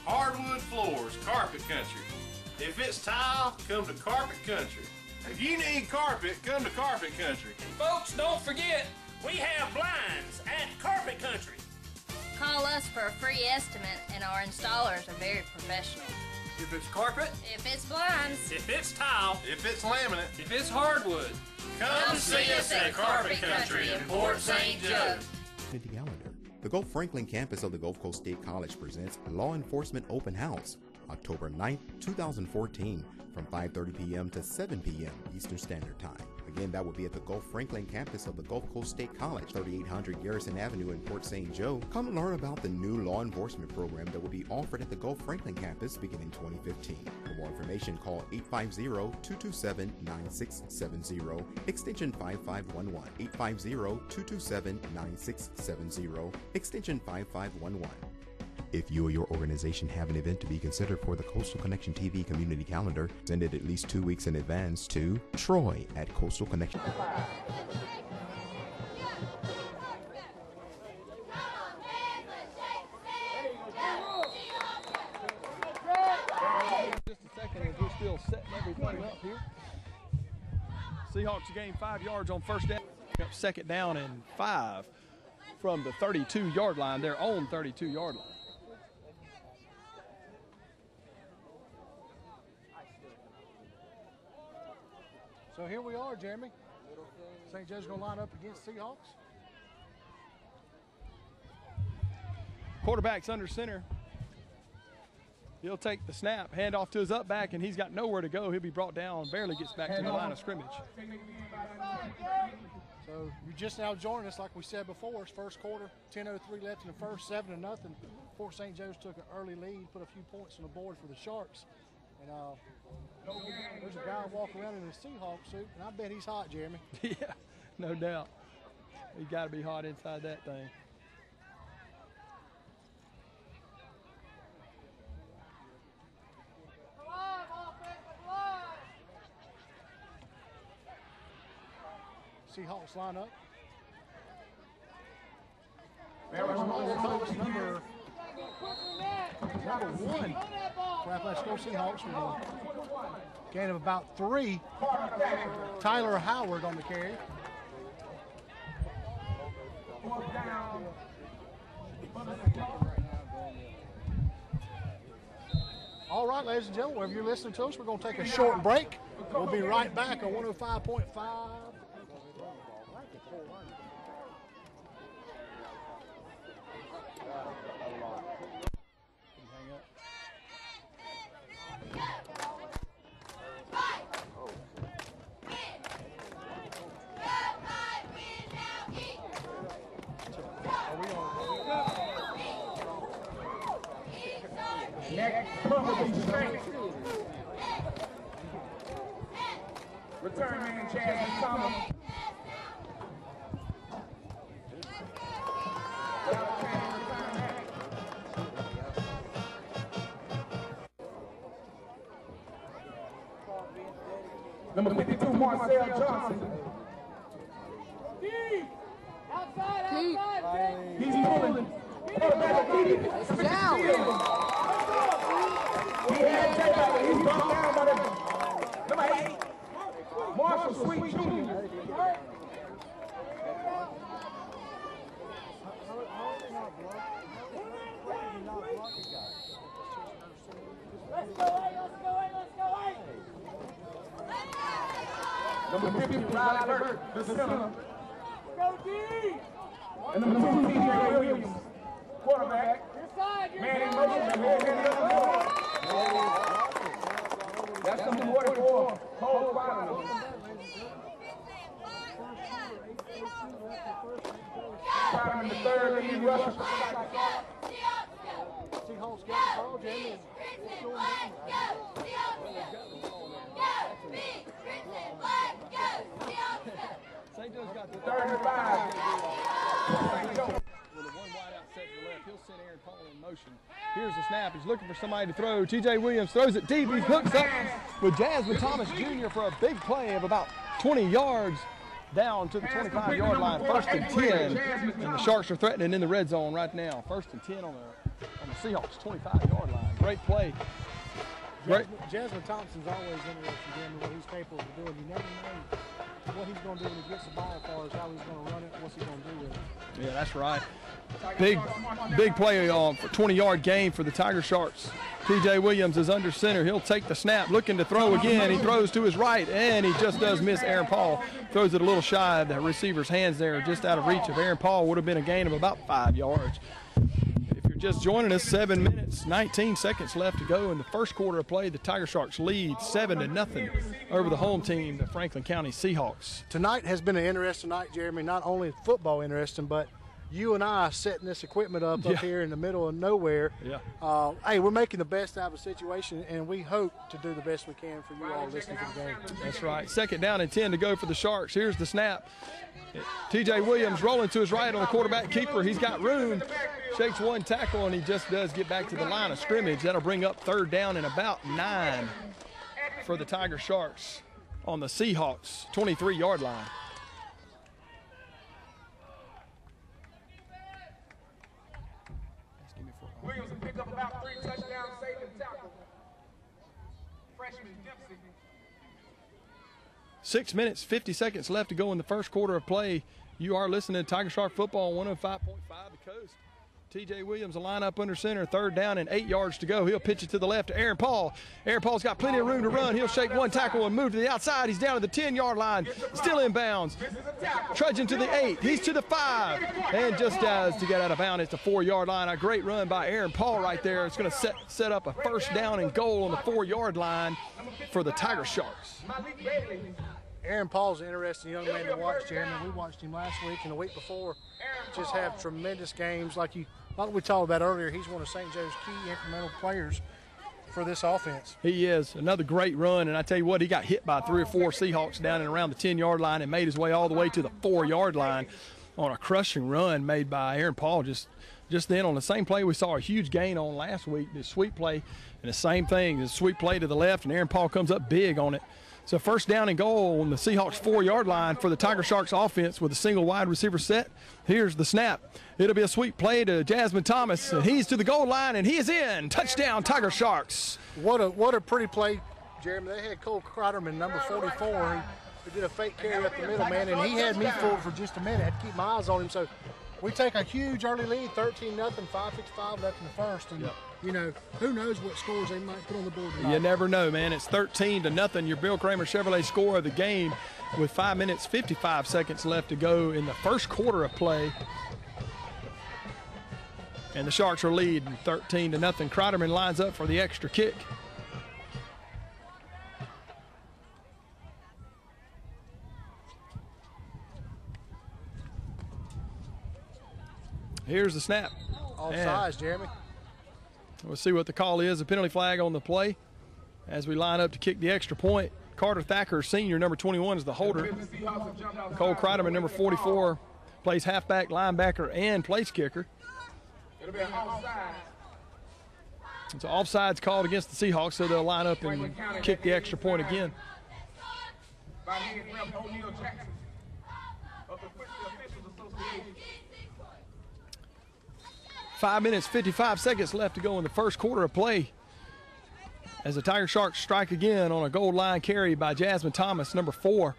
Hardwood floors, Carpet Country. If it's tile, come to Carpet Country. If you need carpet, come to Carpet Country. Folks, don't forget, we have blinds at Carpet Country. Call us for a free estimate, and our installers are very professional. If it's carpet, if it's blinds, if it's tile, if it's laminate, if it's hardwood, come see us at Carpet Country in Port St. Joe. Calendar. The Gulf Franklin campus of the Gulf Coast State College presents Law Enforcement Open House, October 9th, 2014, from 5:30 p.m. to 7 p.m. Eastern Standard Time. Again, that will be at the Gulf Franklin campus of the Gulf Coast State College, 3800 Garrison Avenue in Port St. Joe. Come learn about the new law enforcement program that will be offered at the Gulf Franklin campus beginning 2015. For more information, call 850-227-9670, extension 5511, 850-227-9670, extension 5511. If you or your organization have an event to be considered for the Coastal Connection TV community calendar, send it at least 2 weeks in advance to Troy at Coastal Connection. Just a second as we're still setting everything up here. Seahawks gain 5 yards on first down. Second down and 5 from the 32-yard line, their own 32-yard line. So here we are, Jeremy. St. Joe's going to line up against Seahawks. Quarterback's under center. He'll take the snap, hand off to his up back, and he's got nowhere to go. He'll be brought down, barely gets back to the line of scrimmage. So you just now joined us, like we said before. It's first quarter, 10:03 left in the first, 7-0. Fort St. Joe's took an early lead, put a few points on the board for the Sharks. And there's a guy walking around in a Seahawk suit, and I bet he's hot, Jeremy. Yeah, no doubt. He's got to be hot inside that thing. Seahawks line up. Number 1 for Athletic School Seahawks with a gain of about 3. Tyler Howard on the carry. All right, ladies and gentlemen, wherever you're listening to us, we're going to take a short break. We'll be right back on 105.5. Return man Jasmine Thomas. Number 52, Marcel Johnson. Outside. He's pulling. Down. He had takeout. He's brought down by the number 8. Marshall Sweet Jr. Number 50, Robert, the center. Go D! And number 2, TJ Williams, quarterback. Man in motion. That's number 44, Cole Wilder. In the third lead rusher. Seahawks got the ball, Jamie. St. Joe's got the 35. With a one wide out set to the left, he'll send Aaron Paul in motion. Here's the snap. He's looking for somebody to throw. TJ Williams throws it deep. He hooks up with Jasmine Thomas Jr. for a big play of about 20 yards down to the 25-yard line. 1st and 10. And the Sharks are threatening in the red zone right now. 1st and 10 on the Seahawks 25-yard line. Great play. Jasmine Thompson's always interesting, Jeremy, what he's capable of doing. You never know what he's going to do when he gets the ball, as far as how he's going to run it, what's he going to do with it. Yeah, that's right. Big play for 20-yard gain for the Tiger Sharks. TJ Williams is under center. He'll take the snap, looking to throw again. He throws to his right, and he just does miss Aaron Paul. Throws it a little shy of the receiver's hands there, just out of reach of Aaron Paul. Would have been a gain of about 5 yards. If you're just joining us, 7 minutes, 19 seconds left to go in the first quarter of play. The Tiger Sharks lead 7-0 over the home team, the Franklin County Seahawks. Tonight has been an interesting night, Jeremy. Not only football interesting, but you and I setting this equipment up here in the middle of nowhere. Yeah. Hey, we're making the best out of a situation, and we hope to do the best we can for you all listening to the game. That's right. 2nd down and 10 to go for the Sharks. Here's the snap. TJ Williams rolling to his right on the quarterback keeper. He's got room. Shakes one tackle, and he just does get back to the line of scrimmage. That'll bring up 3rd down and about 9 for the Tiger Sharks on the Seahawks 23-yard line. Williams will pick up about 3 touchdowns, save and tackle. Freshman Dempsey. 6 minutes, 50 seconds left to go in the first quarter of play. You are listening to Tiger Shark Football on 105.5 The Coast. TJ Williams will line up under center, 3rd down and 8 yards to go. He'll pitch it to the left to Aaron Paul. Aaron Paul's got plenty of room to run. He'll shake one tackle and move to the outside. He's down to the 10-yard line, still in bounds. Trudging to the 8, he's to the 5, and just does to get out of bounds at the 4-yard line. A great run by Aaron Paul right there. It's going to set up a 1st down and goal on the 4-yard line for the Tiger Sharks. Aaron Paul's an interesting young man to watch, Jeremy. We watched him last week and the week before. Just have tremendous games. Like we talked about earlier, he's one of St. Joe's key incremental players for this offense. He is. Another great run, and I tell you what, he got hit by 3 or 4 Seahawks down and around the 10-yard line and made his way all the way to the 4-yard line on a crushing run made by Aaron Paul just then on the same play we saw a huge gain on last week, the sweep play, and the same thing, the sweep play to the left, and Aaron Paul comes up big on it. So first down and goal on the Seahawks 4-yard line for the Tiger Sharks offense with a single wide receiver set. Here's the snap. It'll be a sweep play to Jasmine Thomas, and he's to the goal line, and he is in. Touchdown, Tiger Sharks. What a pretty play, Jeremy. They had Cole Kreiderman, number 44, who did a fake carry up the middle, man, and he had me fooled for just a minute. I had to keep my eyes on him. So we take a huge early lead, 13-0, 5:55 left in the first, and you know, who knows what scores they might put on the board tonight. You never know, man. It's 13-0, your Bill Kramer Chevrolet score of the game with 5 minutes, 55 seconds left to go in the first quarter of play. And the Sharks are leading 13-0. Kreiderman lines up for the extra kick. Here's the snap. Offsides, Jeremy. We'll see what the call is. A penalty flag on the play as we line up to kick the extra point. Carter Thacker, senior, number 21, is the holder. Cole Kreiderman, number 44, plays halfback, linebacker, and place kicker. It'll be an offside. It's an offsides called against the Seahawks, so they'll line up and kick the extra point again. By head ref O'Neal Jackson of the Officials Association. 5 minutes, 55 seconds left to go in the first quarter of play as the Tiger Sharks strike again on a goal line carry by Jasmine Thomas, number 4.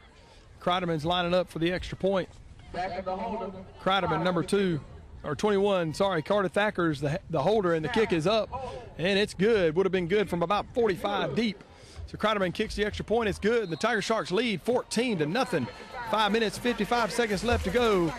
Kreiderman's lining up for the extra point. Kreiderman, number 21, Carter Thacker's the holder, and the kick is up, and it's good. Would have been good from about 45 deep. So Kreiderman kicks the extra point. It's good, and the Tiger Sharks lead 14-0. 5 minutes, 55 seconds left to go.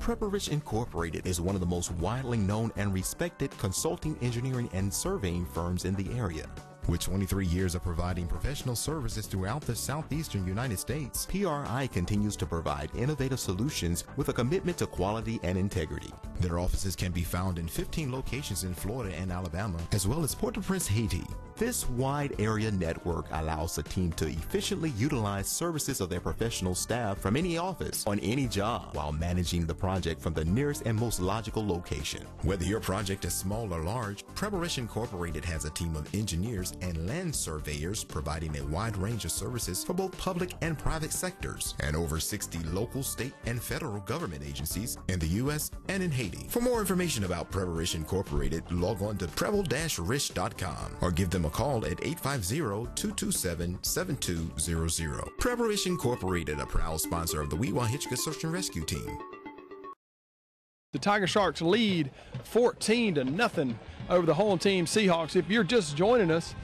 Preparich Incorporated is one of the most widely known and respected consulting, engineering, and surveying firms in the area. With 23 years of providing professional services throughout the southeastern United States, PRI continues to provide innovative solutions with a commitment to quality and integrity. Their offices can be found in 15 locations in Florida and Alabama, as well as Port-au-Prince, Haiti. This wide area network allows the team to efficiently utilize services of their professional staff from any office on any job while managing the project from the nearest and most logical location. Whether your project is small or large, Preparich Incorporated has a team of engineers and land surveyors providing a wide range of services for both public and private sectors, and over 60 local, state, and federal government agencies in the U.S. and in Haiti. For more information about Preparich Incorporated, log on to preble-rich.com or give them a call at 850-227-7200. Preparich Incorporated, a proud sponsor of the Weehawken Hitchcock Search and Rescue Team. The Tiger Sharks lead 14-0 over the home team Seahawks. If you're just joining us,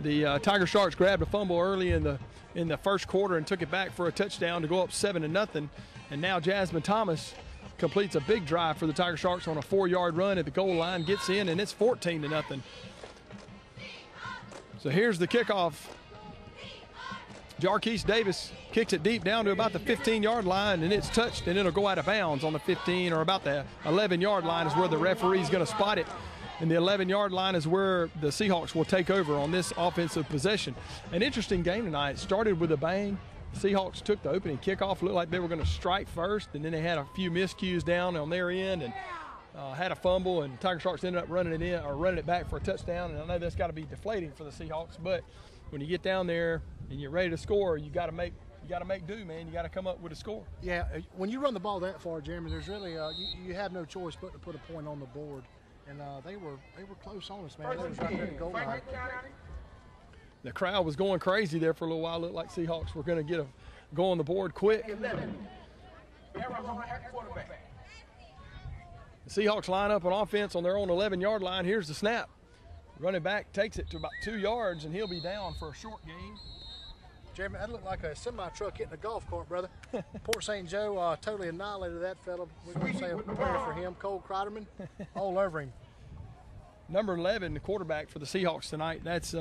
the Tiger Sharks grabbed a fumble early in the first quarter and took it back for a touchdown to go up 7-0. And now Jasmine Thomas completes a big drive for the Tiger Sharks on a 4-yard run at the goal line, gets in, and it's 14-0. So here's the kickoff. Jarquise Davis kicks it deep down to about the 15-yard line, and it's touched, and it'll go out of bounds on the 15 or about the 11-yard line is where the referee's going to spot it. And the 11-yard line is where the Seahawks will take over on this offensive possession. An interesting game tonight. It started with a bang. Seahawks took the opening kickoff, looked like they were going to strike first, and then they had a few miscues down on their end and had a fumble, and Tiger Sharks ended up running it back for a touchdown. And I know that's got to be deflating for the Seahawks, but when you get down there and you're ready to score, you got to make do, man. You got to come up with a score. Yeah, when you run the ball that far, Jeremy, there's really you have no choice but to put a point on the board. And they were close on us, man. They was right there at the goal line. The crowd was going crazy there for a little while. It looked like Seahawks were going to go on the board quick. The Seahawks line up on offense on their own 11-yard line. Here's the snap. Running back takes it to about 2 yards, and he'll be down for a short game. Jeremy, that looked like a semi-truck hitting a golf cart, brother. Port St. Joe totally annihilated that fella. We're going to say a prayer for him, Cole Kreiderman, all over him. Number 11, the quarterback for the Seahawks tonight. That is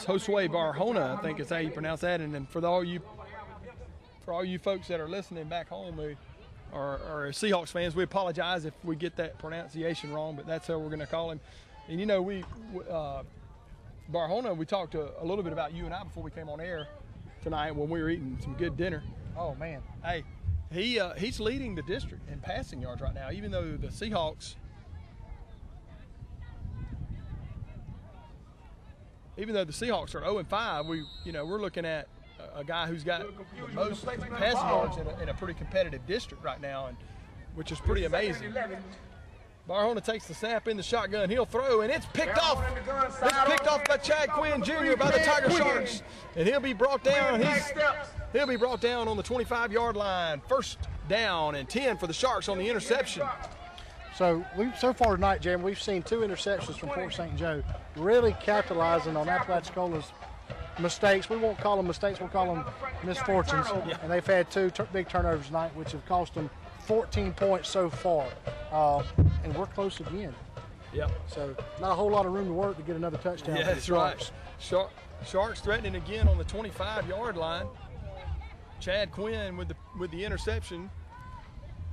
Josue Barahona, I think is how you pronounce that. And then for all you folks that are listening back home or Seahawks fans, we apologize if we get that pronunciation wrong, but that's how we're going to call him. And you know, Barahona, we talked a little bit about you and I before we came on air tonight when we were eating some good dinner. Oh man! Hey, he's leading the district in passing yards right now, even though the Seahawks. Even though the Seahawks are 0-5, we're looking at a guy who's got the most passing yards in a pretty competitive district right now, and which is pretty amazing. Barahona takes the snap in the shotgun. He'll throw, and it's picked off. It's picked off by Chad Quinn Jr. by the Tiger Sharks, and he'll be brought down. He'll be brought down on the 25-yard line. First down and 10 for the Sharks on the interception. So far tonight, Jeremy, we've seen 2 interceptions from Port St. Joe, really capitalizing on Apalachicola's mistakes. We won't call them mistakes, we'll call them misfortunes. Yeah. And they've had 2 big turnovers tonight, which have cost them 14 points so far. And we're close again. Yep. So not a whole lot of room to work to get another touchdown. Yeah, that's right. Sharks threatening again on the 25-yard line. Chad Quinn with the interception.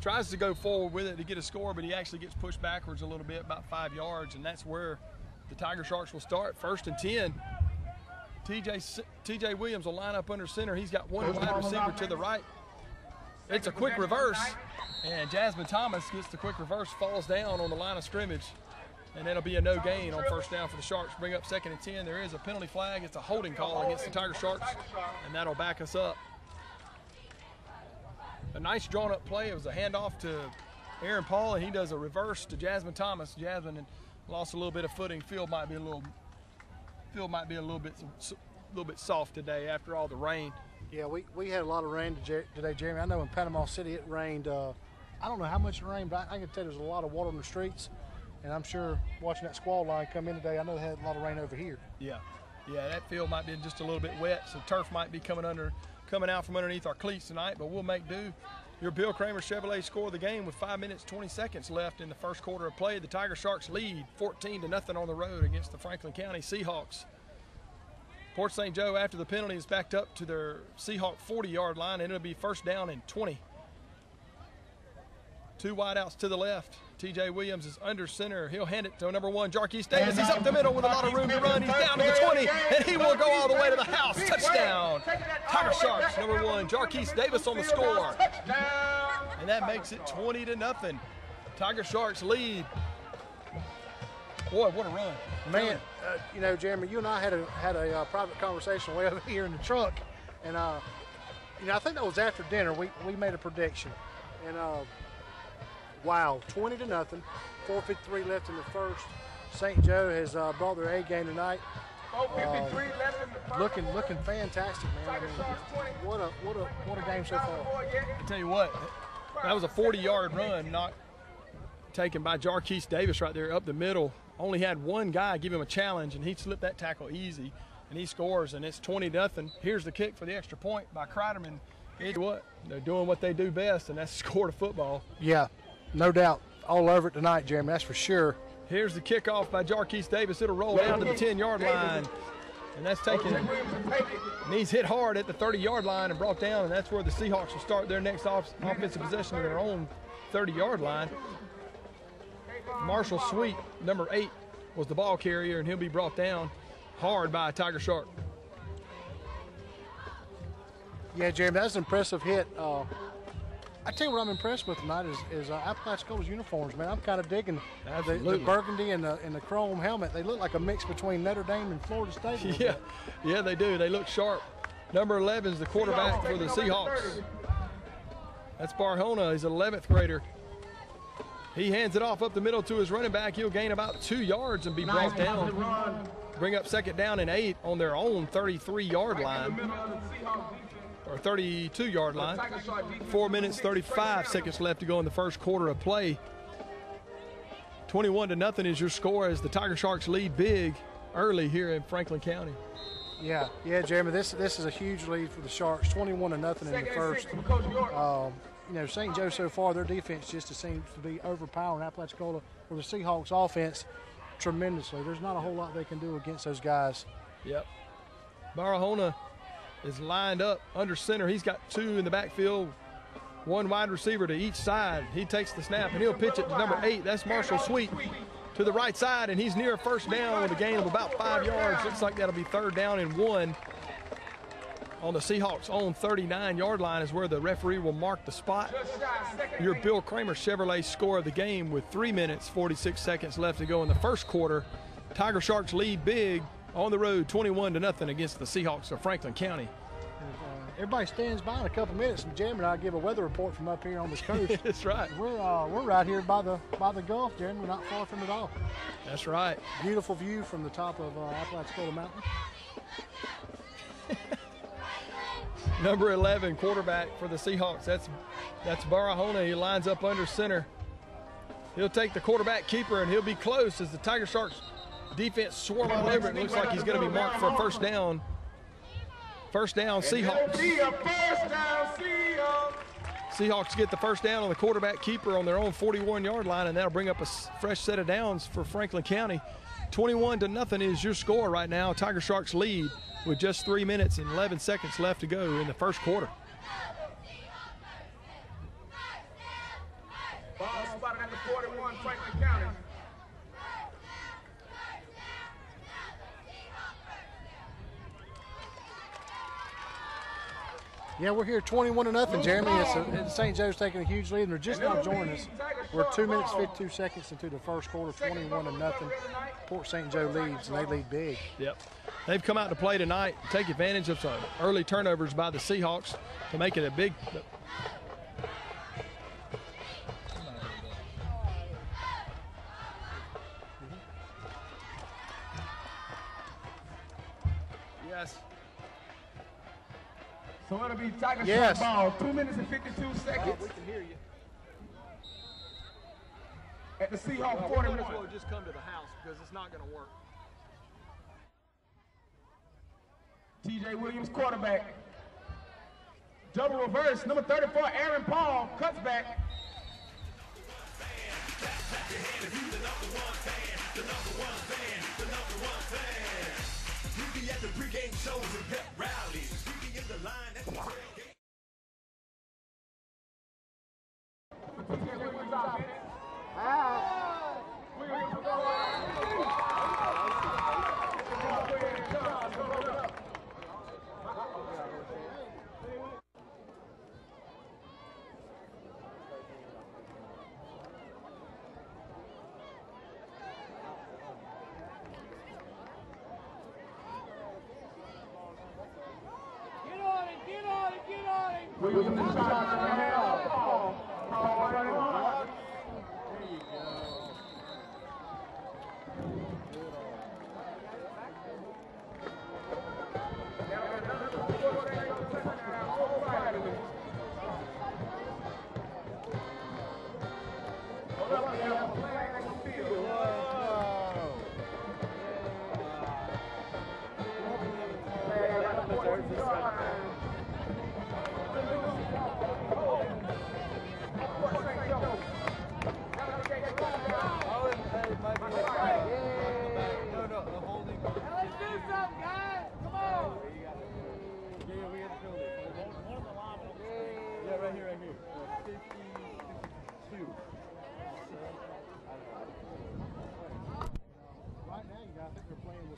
Tries to go forward with it to get a score, but he actually gets pushed backwards a little bit, about 5 yards, and that's where the Tiger Sharks will start. 1st and 10. TJ Williams will line up under center. He's got one wide receiver to the right. It's a quick reverse, and Jasmine Thomas gets the quick reverse, falls down on the line of scrimmage, and that'll be a no gain on 1st down for the Sharks. Bring up 2nd and 10. There is a penalty flag. It's a holding call against the Tiger Sharks, and that'll back us up. A nice drawn-up play. It was a handoff to Aaron Paul, and he does a reverse to Jasmine Thomas. Jasmine lost a little bit of footing. Field might be a little bit soft today after all the rain. Yeah, we had a lot of rain today, Jeremy. I know in Panama City it rained. I don't know how much it rained, but I can tell you there's a lot of water on the streets. And I'm sure watching that squall line come in today, I know they had a lot of rain over here. Yeah, that field might be just a little bit wet, so turf might be coming out from underneath our cleats tonight, but we'll make do. Your Bill Kramer Chevrolet score of the game with 5 minutes, 20 seconds left in the first quarter of play. The Tiger Sharks lead 14-0 on the road against the Franklin County Seahawks. Port St. Joe, after the penalty, is backed up to their Seahawk 40-yard line, and it'll be 1st down and 20. 2 wideouts to the left. TJ Williams is under center. He'll hand it to number 1, Jarquise Davis. He's up the middle with a lot of room to run. He's down to the 20, and he will go all the way to the house. Touchdown. Tiger Sharks, number 1, Jarquise Davis on the score. And that makes it 20-0. Tiger Sharks lead. Boy, what a run. Man, Jeremy, you and I had a private conversation way over here in the truck. And, I think that was after dinner. We made a prediction. And, wow, 20-0, 4:53 left in the first. St. Joe has brought their A game tonight. Looking fantastic, man. I mean, what a game so far. I tell you what, that was a 40-yard run, not taken by Jarquise Davis right there up the middle. Only had one guy give him a challenge, and he slipped that tackle easy, and he scores, and it's 20-0. Here's the kick for the extra point by Kreiderman. They're doing what they do best, and that's score to football. Yeah. No doubt, all over it tonight, Jeremy, that's for sure. Here's the kickoff by Jarquise Davis. It'll roll down to the 10-yard line, and that's taken. And he's hit hard at the 30-yard line and brought down, and that's where the Seahawks will start their next offensive possession of their own 30-yard line. Marshall Sweet, number 8, was the ball carrier, and he'll be brought down hard by a Tiger Shark. Yeah, Jeremy, that's an impressive hit. I tell you what I'm impressed with tonight is Apalachico's uniforms, man. I'm kind of digging the burgundy and the chrome helmet. They look like a mix between Notre Dame and Florida State. Yeah, they do. They look sharp. Number 11 is the quarterback for the Seahawks. That's Barahona. He's an 11th grader. He hands it off up the middle to his running back. He'll gain about 2 yards and be brought down. Bring up 2nd down and 8 on their own 33-yard line. Or 32-yard line. 4 minutes, 35 seconds left to go in the first quarter of play. 21-0 is your score as the Tiger Sharks lead big early here in Franklin County. Yeah, Jeremy. This is a huge lead for the Sharks, 21-0 in the first. You know, St. Joe so far, their defense just seems to be overpowering Apalachicola, or the Seahawks offense, tremendously. There's not a whole lot they can do against those guys. Yep. Barahona is lined up under center. He's got two in the backfield, one wide receiver to each side. He takes the snap and he'll pitch it to number 8. That's Marshall Sweet to the right side, and he's near a first down with a gain of about 5 yards. Looks like that'll be 3rd down and 1 on the Seahawks' own 39-yard line is where the referee will mark the spot. Your Bill Kramer Chevrolet score of the game with 3 minutes, 46 seconds left to go in the first quarter. Tiger Sharks lead big on the road, 21-0 against the Seahawks of Franklin County. Everybody stands by in a couple minutes, and Jeremy and I give a weather report from up here on this coast. That's right. We're right here by the Gulf, Jeremy. We're not far from it all. That's right. Beautiful view from the top of Apalachicola Mountain. Number 11, quarterback for the Seahawks. That's Barahona. He lines up under center. He'll take the quarterback keeper, and he'll be close as the Tiger Sharks defense swarm all over it. Looks like he's going to be marked for a first down. First down, Seahawks. Seahawks get the first down on the quarterback keeper on their own 41-yard line, and that'll bring up a fresh set of downs for Franklin County. 21-0 is your score right now. Tiger Sharks lead with just 3 minutes and 11 seconds left to go in the first quarter. Ball spotted at the 41, Franklin County. Yeah, we're here 21-0, Jeremy. It's St. Joe's taking a huge lead, and they're just now joining us. We're 2 minutes, 52 seconds into the first quarter, 21-0. Port St. Joe leads, and they lead big. Yep. They've come out to play tonight, take advantage of some early turnovers by the Seahawks to make it a big. Yes. So it'll be Tiger Sharks ball, 2 minutes and 52 seconds. We can hear you. At the Seahawks 41. We might as well just come to the house because it's not going to work. T.J. Williams, quarterback. Double reverse, number 34, Aaron Paul, cuts back. We be at the pregame shows and pep rallies. We be in the line at the tailgate.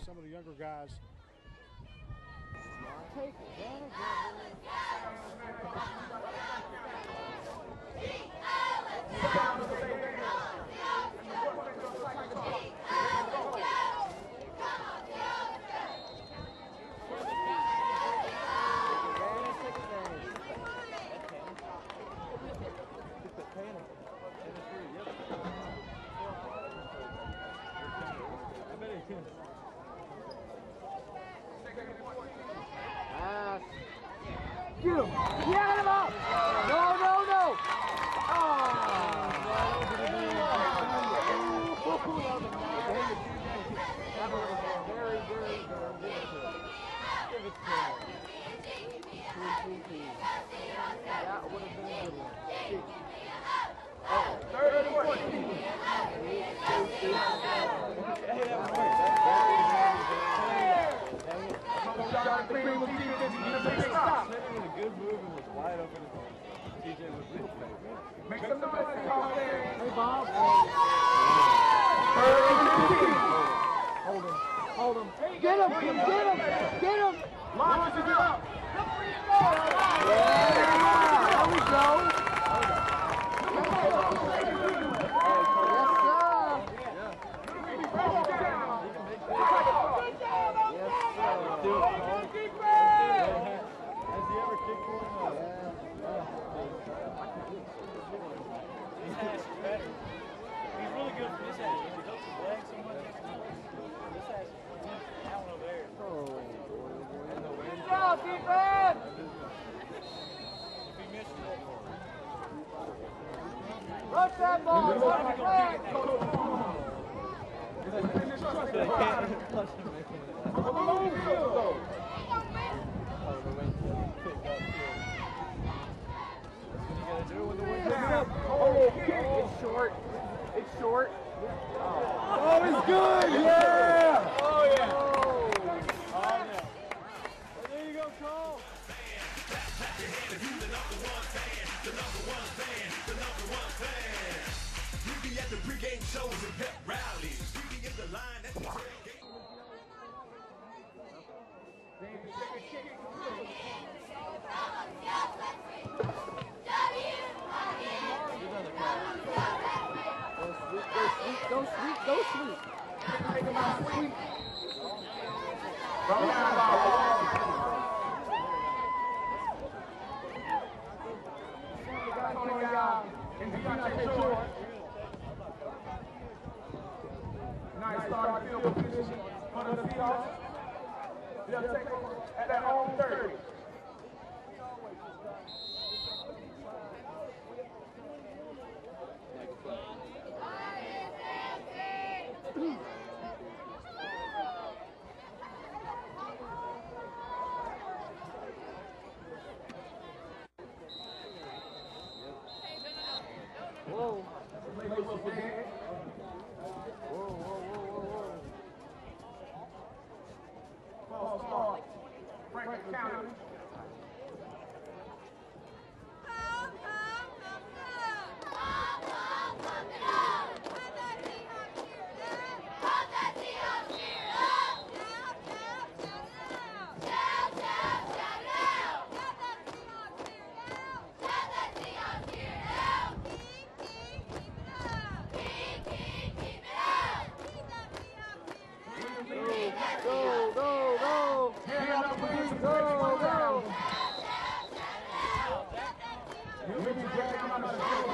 Some of the younger guys. Get him! Yeah, get him up! Make some noise, call there. Hey, Bob. Hold him. Get him. Get him. Launches it up. Yeah, there we go. He's really good for this ass. If he hooks his leg so much, this ass is down over there. Good job, defense! If he misses it, Rush that ball! Rush that! It's short. It's short. Oh, he's good! Yeah! Oh, yeah. There you go, Cole. Go sweet. Take him out, sweep. Run down, nice start field position for the Seahawks. They'll take at their own 30. Whoa. False start. Franklin County. Go. Hand up, please. Go. You'll be dragged out of the field.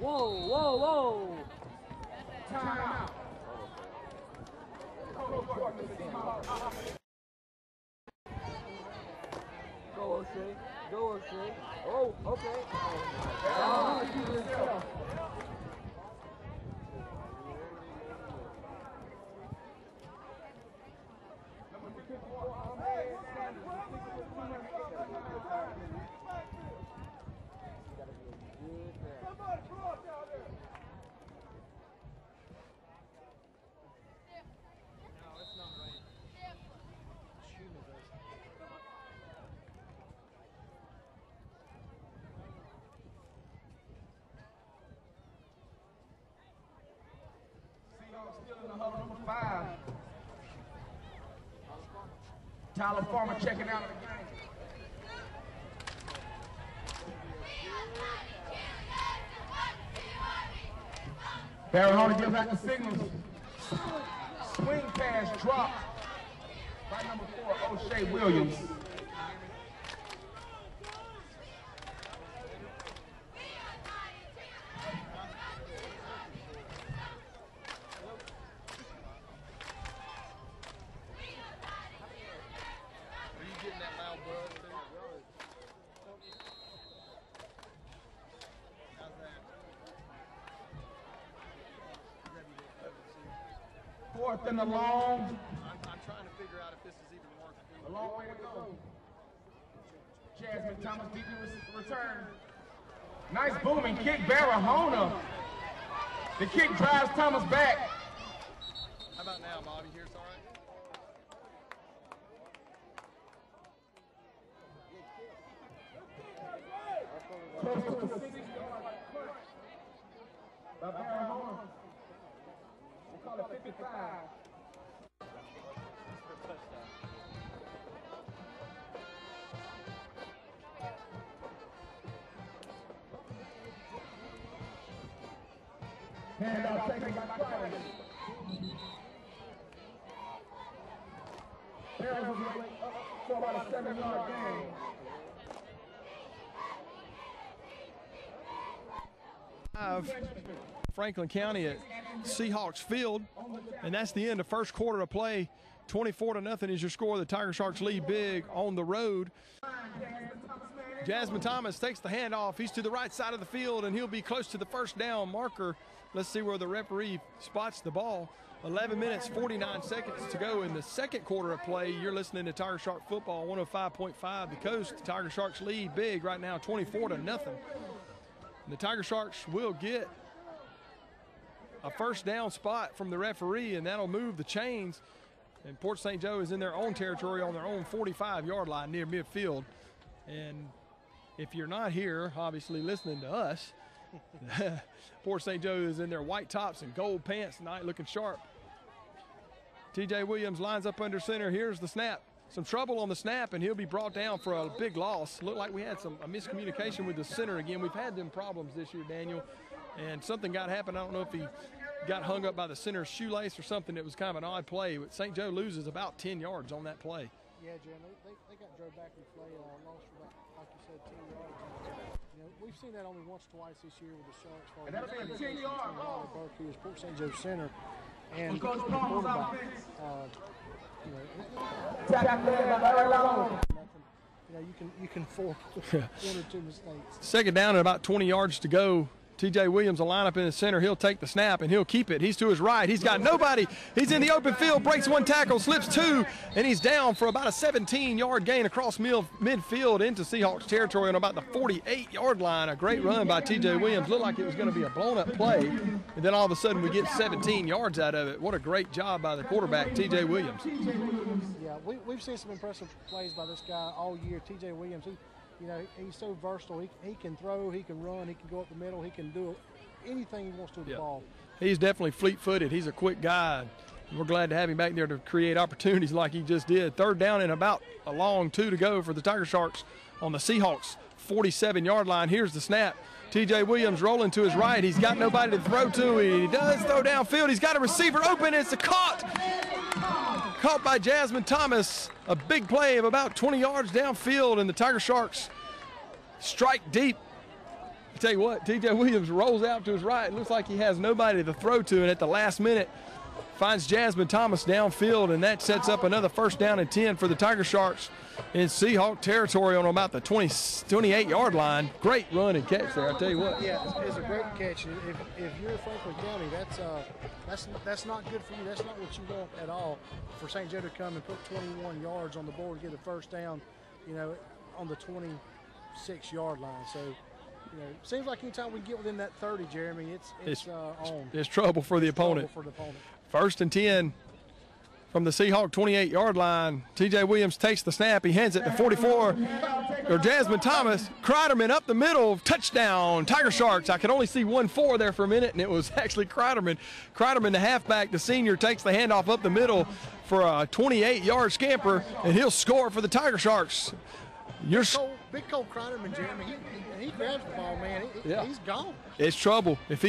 Whoa. Time out. Go, O'Shea. Oh, okay. Still in the huddle, number 5. Tyler Farmer checking out of the game. Barry Hardy gives out the signals. Swing pass dropped by number 4, O'Shea Williams. Are you getting that loud bro? 4th and a long. I'm trying to figure out if this is even working. A long way to go. Jasmine Thomas beat the return. Nice booming kick, Barahona. The kick drives Thomas back. How about now, Bobby? Here's all right. Close to a 60-yard punt by Barahona. We'll call it 55. Handoff taken by Friday. Barrels was up for about a 7-yard gain. Franklin County at Seahawks Field, and that's the end of first quarter of play. 24-0 is your score. The Tiger Sharks lead big on the road. Jasmine Thomas takes the handoff. He's to the right side of the field, and he'll be close to the first down marker. Let's see where the referee spots the ball. 11 minutes, 49 seconds to go in the second quarter of play. You're listening to Tiger Shark Football, 105.5 The Coast. The Tiger Sharks lead big right now, 24-0. The Tiger Sharks will get a first down spot from the referee, and that'll move the chains. And Port St. Joe is in their own territory on their own 45-yard line near midfield. And if you're not here, obviously listening to us, Port St. Joe is in their white tops and gold pants tonight, looking sharp. TJ Williams lines up under center. Here's the snap. Some trouble on the snap, and he'll be brought down for a big loss. Looked like we had a miscommunication with the center again. We've had them problems this year, Daniel, and something happened. I don't know if he got hung up by the center's shoelace or something. It was kind of an odd play, but St. Joe loses about 10 yards on that play. Yeah, Jim, they got drove back and play, lost for about, like you said, 10 yards. You know, we've seen that only once or twice this year with the Sharks. And that'll be a 10-yard loss. Berkeley is Port St. Joe center, and the quarterback, you know, you can afford one or two mistakes. Second down and about 20 yards to go. TJ Williams will line up in the center. He'll take the snap, and he'll keep it. He's to his right. He's got nobody. He's in the open field, breaks one tackle, slips two, and he's down for about a 17-yard gain across midfield into Seahawks territory on about the 48-yard line. A great run by TJ Williams. Looked like it was going to be a blown-up play, and then all of a sudden we get 17 yards out of it. What a great job by the quarterback, TJ Williams. Yeah, we've seen some impressive plays by this guy all year, TJ Williams. You know, he's so versatile. He can throw, he can run, he can go up the middle, he can do anything he wants to with the ball. He's definitely fleet-footed. He's a quick guy. We're glad to have him back there to create opportunities like he just did. Third down and about a long 2 to go for the Tiger Sharks on the Seahawks 47-yard line. Here's the snap. TJ Williams rolling to his right. He's got nobody to throw to. He does throw downfield. He's got a receiver open. It's a caught by Jasmine Thomas. A big play of about 20 yards downfield, and the Tiger Sharks strike deep. I tell you what, TJ Williams rolls out to his right. It looks like he has nobody to throw to, and at the last minute finds Jasmine Thomas downfield, and that sets up another first down and 10 for the Tiger Sharks in Seahawk territory on about the 28-yard line. Great run and catch there, I tell you what. Yeah, it's a great catch. If you're Franklin County, that's not good for you. That's not what you want at all, for St. Joe to come and put 21 yards on the board and get a first down, you know, on the 26-yard line. So, you know, seems like anytime we get within that 30, Jeremy, it's on. It's trouble for the opponent. First and 10 from the Seahawk 28-yard line. TJ Williams takes the snap. He hands it to 44, or Jasmine Thomas. Kreiderman up the middle, touchdown, Tiger Sharks. I could only see 1-4 there for a minute, and it was actually Kreiderman. Kreiderman, the halfback, the senior, takes the handoff up the middle for a 28-yard scamper, and he'll score for the Tiger Sharks. Big Cole Kreiderman, Jeremy, he grabs the ball, man. He's gone. It's trouble. If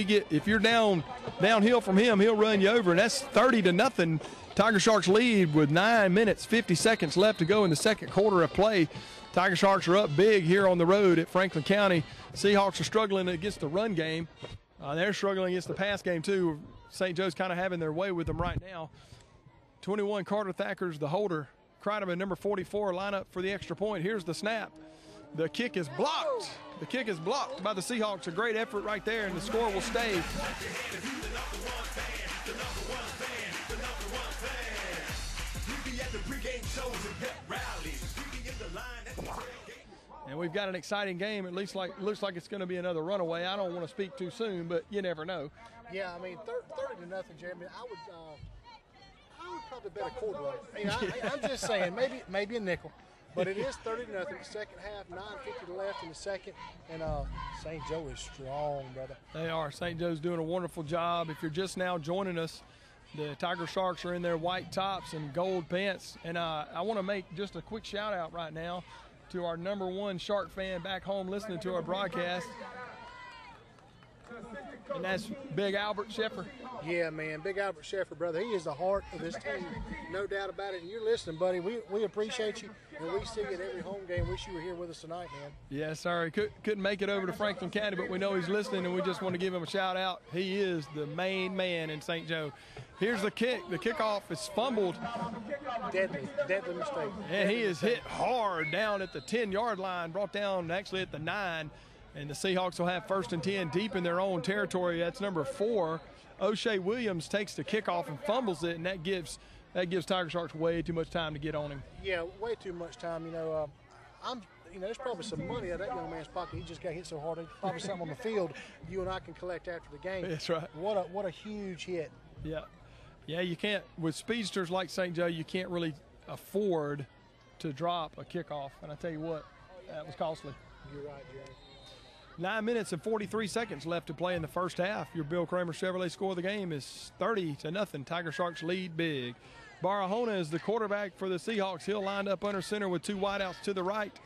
you're downhill from him, he'll run you over, and that's 30-0. Tiger Sharks lead with 9 minutes, 50 seconds left to go in the second quarter of play. Tiger Sharks are up big here on the road at Franklin County. Seahawks are struggling against the run game. They're struggling against the pass game too. St. Joe's kind of having their way with them right now. 21 Carter Thacker's the holder. Kreiderman, number 44, line up for the extra point. Here's the snap. The kick is blocked. The kick is blocked by the Seahawks. A great effort right there, and the score will stay. And we've got an exciting game. At least looks like it's going to be another runaway. I don't want to speak too soon, but you never know. Yeah, I mean, 30-0, Jeremy. I would probably bet a quarter on it. I'm just saying, maybe a nickel. But it is 30-0. Second half, 9:50 left in the second, and St. Joe is strong, brother. They are. St. Joe's doing a wonderful job. If you're just now joining us, the Tiger Sharks are in their white tops and gold pants. And I want to make just a quick shout out right now to our #1 Shark fan back home listening to our broadcast. And that's Big Albert Sheffer. Yeah, man, Big Albert Sheffer, brother. He is the heart of this team, no doubt about it. And you're listening, buddy. We appreciate you, and we see you at every home game. Wish you were here with us tonight, man. Yeah, sorry, couldn't make it over to Franklin County, but we know he's listening, and we just want to give him a shout out. He is the main man in St. Joe. Here's the kick. The kickoff is fumbled. Deadly mistake. And he is hit hard down at the 10-yard line, brought down actually at the 9. And the Seahawks will have 1st and 10 deep in their own territory. That's number 4. O'Shea Williams takes the kickoff and fumbles it, and that gives Tiger Sharks way too much time to get on him. Yeah, way too much time. There's probably some money out of that young man's pocket. He just got hit so hard. There's probably something on the field you and I can collect after the game. That's right. What a huge hit. Yeah, you can't, with speedsters like St. Joe, you can't really afford to drop a kickoff. And I tell you what, that was costly. You're right, Jerry. 9 minutes and 43 seconds left to play in the first half. Your Bill Kramer Chevrolet score of the game is 30-0. Tiger Sharks lead big. Barahona is the quarterback for the Seahawks. He'll line up under center with 2 wideouts to the right.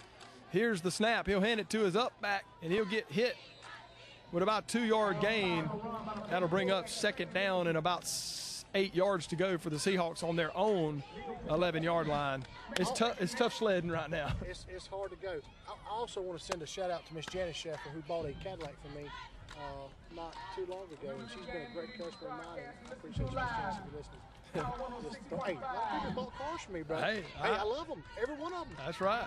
Here's the snap. He'll hand it to his up back, and he'll get hit with about 2-yard gain. That'll bring up 2nd down and about 8 yards to go for the Seahawks on their own 11-yard line. It's tough sledding right now. It's hard to go. I also want to send a shout out to Miss Janice Sheffer, who bought a Cadillac for me not too long ago, and she's been a great customer of mine. And I appreciate you, Miss Janice, for listening. Hey, a lot of people bought cars for me, bro. Hey, I love them, every one of them. That's right.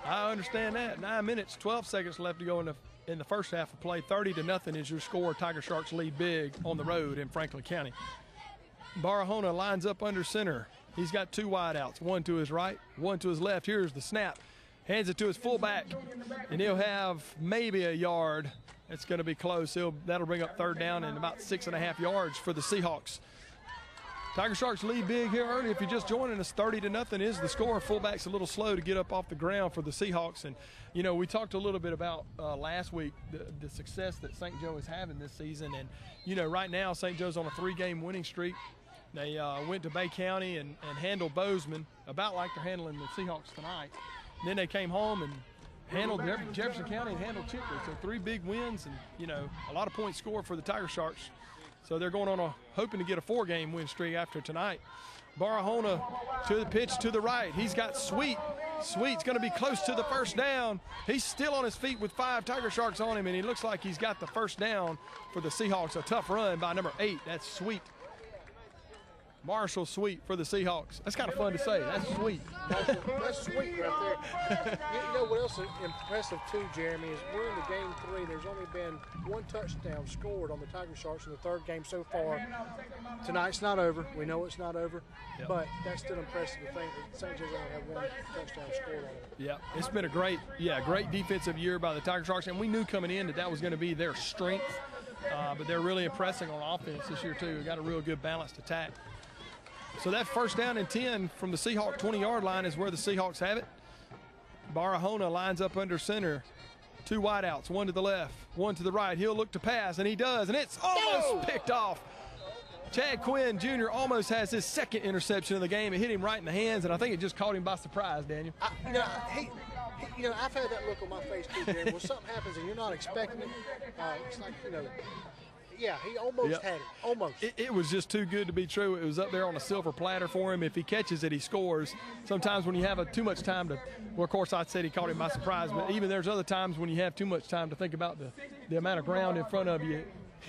I understand that. 9 minutes, 12 seconds left to go in the first half of play. 30-0 is your score. Tiger Sharks lead big on the road in Franklin County. Barahona lines up under center. He's got 2 wideouts, 1 to his right, 1 to his left. Here's the snap. Hands it to his fullback, and he'll have maybe a yard. It's going to be close. That'll bring up 3rd down and about 6.5 yards for the Seahawks. Tiger Sharks lead big here early. If you're just joining us, 30-0 is the score. Fullback's a little slow to get up off the ground for the Seahawks. And, we talked a little bit about last week the success that St. Joe is having this season. And, right now St. Joe's on a 3-game winning streak. They went to Bay County and handled Bozeman about like they're handling the Seahawks tonight. And then they came home and handled Jefferson County and handled Chipley. So 3 big wins and, a lot of points scored for the Tiger Sharks. So they're going on hoping to get a 4-game win streak after tonight. Barahona to the pitch to the right. He's got Sweet. Sweet's going to be close to the 1st down. He's still on his feet with 5 Tiger Sharks on him, and he looks like he's got the 1st down for the Seahawks. A tough run by number 8. That's Sweet. Marshall Sweet for the Seahawks. That's kind of fun to say. That's sweet. That's sweet right there. You know what else is impressive too, Jeremy, is we're in the game 3. There's only been 1 touchdown scored on the Tiger Sharks in the 3rd game so far. Tonight's not over. We know it's not over, but that's still impressive to think that St. Joe's only have 1 touchdown scored on it. Yeah, it's been a great defensive year by the Tiger Sharks, and we knew coming in that was going to be their strength, but they're really impressing on offense this year too. We've got a real good balanced attack. So that 1st down and 10 from the Seahawk 20-yard line is where the Seahawks have it. Barahona lines up under center. 2 wideouts, 1 to the left, 1 to the right. He'll look to pass, and he does, and it's almost picked off. Chad Quinn Jr. almost has his 2nd interception of the game. It hit him right in the hands, and I think it just caught him by surprise, Daniel. I've had that look on my face too, Jeremy. When something happens and you're not expecting it, it's like, yeah, he almost had it. Almost. It was just too good to be true. It was up there on a silver platter for him. If he catches it, he scores. Sometimes when you have too much time to, well, of course, I said he caught him by surprise, but even there's other times when you have too much time to think about the amount of ground in front of you.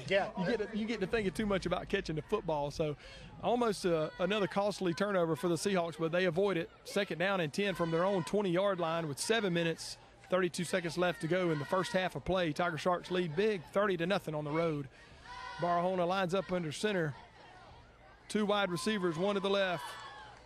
Yeah. You get to thinking too much about catching the football. So almost another costly turnover for the Seahawks, but they avoid it. 2nd down and 10 from their own 20-yard line with 7 minutes, 32 seconds left to go in the first half of play. Tiger Sharks lead big, 30-0 on the road. Barahona lines up under center. 2 wide receivers, 1 to the left,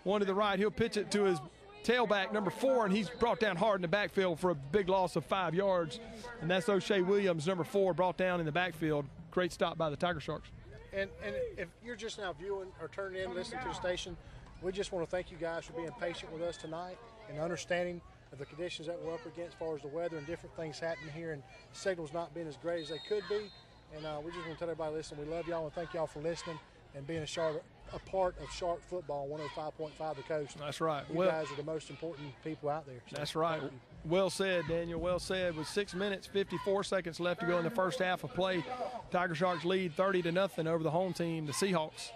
1 to the right. He'll pitch it to his tailback, number 4, and he's brought down hard in the backfield for a big loss of 5 yards. And that's O'Shea Williams, number 4, brought down in the backfield. Great stop by the Tiger Sharks. And if you're just now viewing or turning in, listening to the station, we just want to thank you guys for being patient with us tonight and understanding of the conditions that we're up against as far as the weather and different things happening here, and signals not being as great as they could be. And we just want to tell everybody, listen, we love y'all and thank y'all for listening and being a part of Shark football, 105.5 The Coast. That's right. You guys are the most important people out there. So that's right. Well said, Daniel. Well said. With 6 minutes, 54 seconds left to go in the first half of play, Tiger Sharks lead 30-0 over the home team, the Seahawks.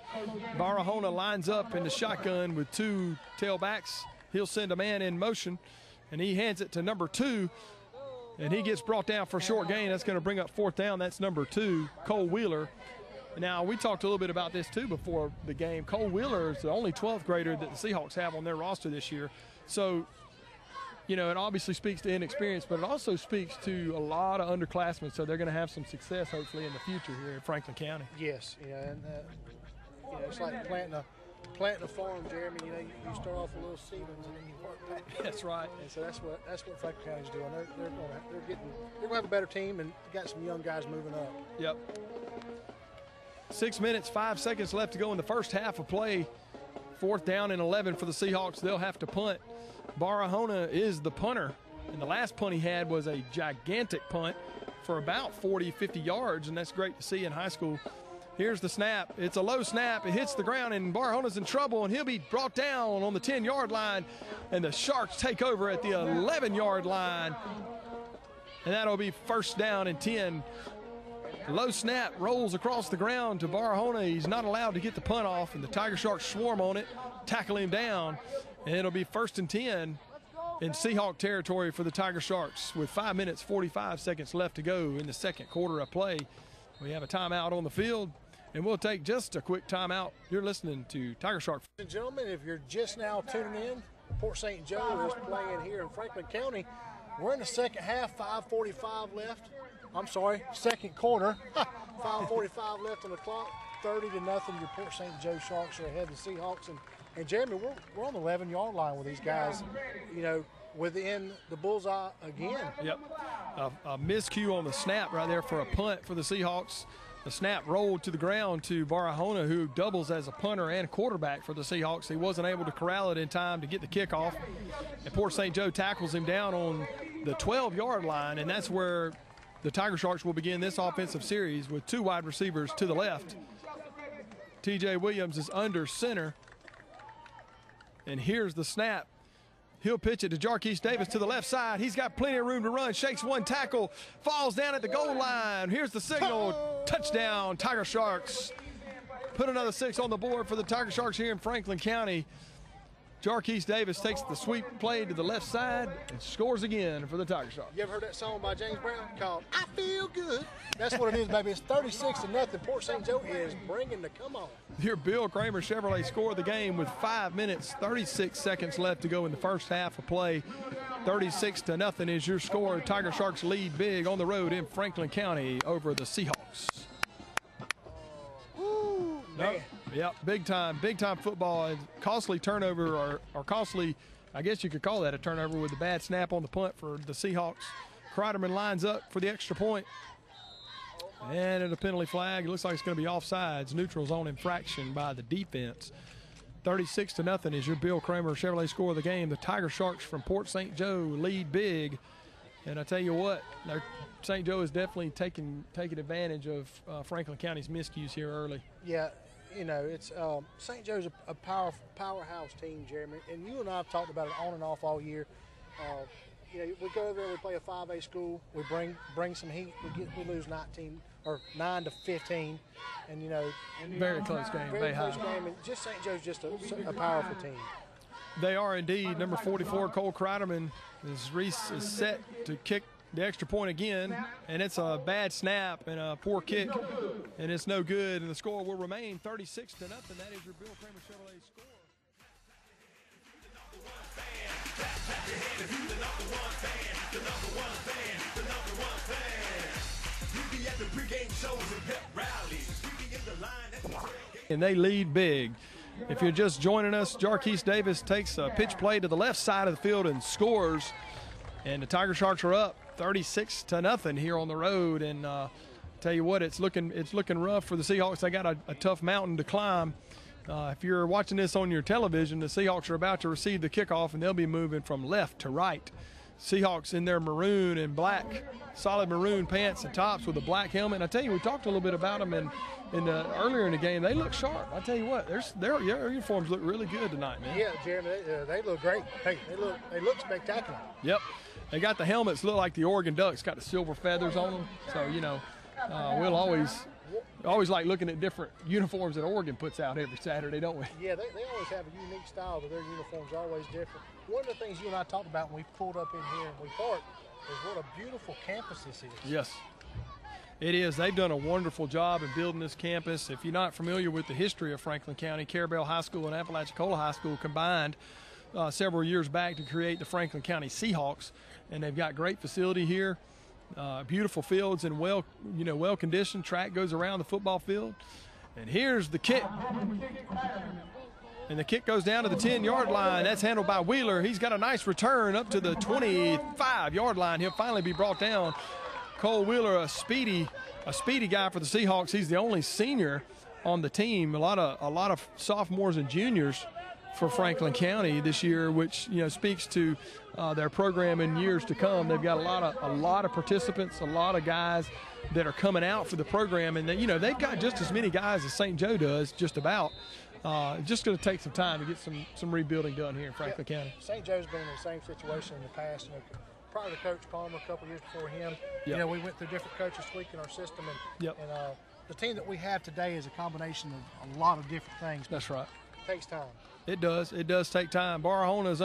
Barahona lines up in the shotgun with 2 tailbacks. He'll send a man in motion, and he hands it to number 2, and he gets brought down for a short gain. That's going to bring up 4th down. That's number 2, Cole Wheeler. Now, we talked a little bit about this, too, before the game. Cole Wheeler is the only 12th grader that the Seahawks have on their roster this year. So, you know, it obviously speaks to inexperience, but it also speaks to a lot of underclassmen, so they're going to have some success, hopefully, in the future here in Franklin County. Yes, you know, and it's like planting a farm, Jeremy. You know, you start off with little seedlings and then you work back. That's right. And so that's what Franklin County's doing. They're going to have a better team and got some young guys moving up. Yep. 6 minutes, 5 seconds left to go in the first half of play. 4th down and 11 for the Seahawks. They'll have to punt. Barahona is the punter, and the last punt he had was a gigantic punt for about 40, 50 yards, and that's great to see in high school. Here's the snap. It's a low snap. It hits the ground, and Barahona's in trouble, and he'll be brought down on the 10-yard line, and the Sharks take over at the 11-yard line, and that'll be 1st down and 10. Low snap rolls across the ground to Barahona. He's not allowed to get the punt off, and the Tiger Sharks swarm on it, tackle him down, and it'll be 1st and 10 in Seahawk territory for the Tiger Sharks with 5 minutes, 45 seconds left to go in the second quarter of play. We have a timeout on the field, and we'll take just a quick timeout. You're listening to Tiger Shark. Ladies and gentlemen, if you're just now tuning in, Port St. Joe is playing here in Franklin County. We're in the second half, 5:45 left. I'm sorry, second quarter, 5:45 left on the clock, 30-0. Your Port St. Joe Sharks are ahead of the Seahawks. And Jeremy, we're on the 11-yard line with these guys, you know, within the bullseye again. Yep, a miscue on the snap right there for a punt for the Seahawks. The snap rolled to the ground to Barahona, who doubles as a punter and quarterback for the Seahawks. He wasn't able to corral it in time to get the kickoff. And Port St. Joe tackles him down on the 12-yard line, and that's where the Tiger Sharks will begin this offensive series with 2 wide receivers to the left. TJ Williams is under center. And here's the snap. He'll pitch it to Jarquise Davis to the left side. He's got plenty of room to run. Shakes one tackle, falls down at the goal line. Here's the signal. Touchdown, Tiger Sharks. Put another 6 on the board for the Tiger Sharks here in Franklin County. Jarquise Davis takes the sweep play to the left side and scores again for the Tiger Sharks. You ever heard that song by James Brown called I Feel Good? That's what it is, baby. It's 36-0. Port St. Joe is bringing the come on. Your Bill Kramer Chevrolet scored the game with 5 minutes, 36 seconds left to go in the first half of play. 36-0 is your score. Tiger Sharks lead big on the road in Franklin County over the Seahawks. Woo, man. Yep, big time football. Costly turnover, or costly, I guess you could call that a turnover with the bad snap on the punt for the Seahawks. Kreiderman lines up for the extra point. And at a penalty flag, it looks like it's going to be offsides. Neutral zone infraction by the defense. 36-0 is your Bill Kramer Chevrolet score of the game. The Tiger Sharks from Port St. Joe lead big. And I tell you what, St. Joe is definitely taking advantage of Franklin County's miscues here early. Yeah, you know, it's St. Joe's a powerhouse team, Jeremy. And you and I have talked about it on and off all year. You know, we go over there, we play a 5A school, we bring some heat, we lose 9-15, and you know, very close game, very close game, and just St. Joe's just a powerful team. They are indeed. Number 44, Cole Kreiderman, is set to kick the extra point again, and it's a bad snap and a poor kick, and it's no good, and the score will remain 36-0. That is your Bill Kramer Chevrolet score. And they lead big. If you're just joining us, Jarquise Davis takes a pitch play to the left side of the field and scores. And the Tiger Sharks are up 36-0 here on the road. And tell you what, it's looking rough for the Seahawks. They got a tough mountain to climb. If you're watching this on your television, the Seahawks are about to receive the kickoff, and they'll be moving from left to right. Seahawks in their maroon and black, solid maroon pants and tops with a black helmet. And I tell you, we talked a little bit about them earlier in the game. They look sharp. I tell you what, their uniforms look really good tonight, man. Yeah, Jeremy, they look great. Hey, they look spectacular. Yep. They got the helmets look like the Oregon Ducks, got the silver feathers on them. So, you know, we'll always like looking at different uniforms that Oregon puts out every Saturday, don't we? Yeah, they always have a unique style, but their uniforms are always different. One of the things you and I talked about when we pulled up in here and we parked is what a beautiful campus this is. Yes, it is. They've done a wonderful job in building this campus. If you're not familiar with the history of Franklin County, Carabel High School and Apalachicola High School combined several years back to create the Franklin County Seahawks, and they've got great facility here. Beautiful fields and well conditioned. Track goes around the football field. And here's the kick. And the kick goes down to the 10-yard line. That's handled by Wheeler. He's got a nice return up to the 25-yard line. He'll finally be brought down. Cole Wheeler, a speedy guy for the Seahawks. He's the only senior on the team. A lot of sophomores and juniors for Franklin County this year, which speaks to their program in years to come. They've got a lot of participants, a lot of guys that are coming out for the program, and they've got just as many guys as St. Joe does, just about. Just going to take some time to get some rebuilding done here in Franklin County. St. Joe's been in the same situation in the past. Prior to Coach Palmer, a couple years before him, we went through different coaches tweaking our system, and the team that we have today is a combination of a lot of different things. That's right. It takes time. It does. It does take time. Barahona is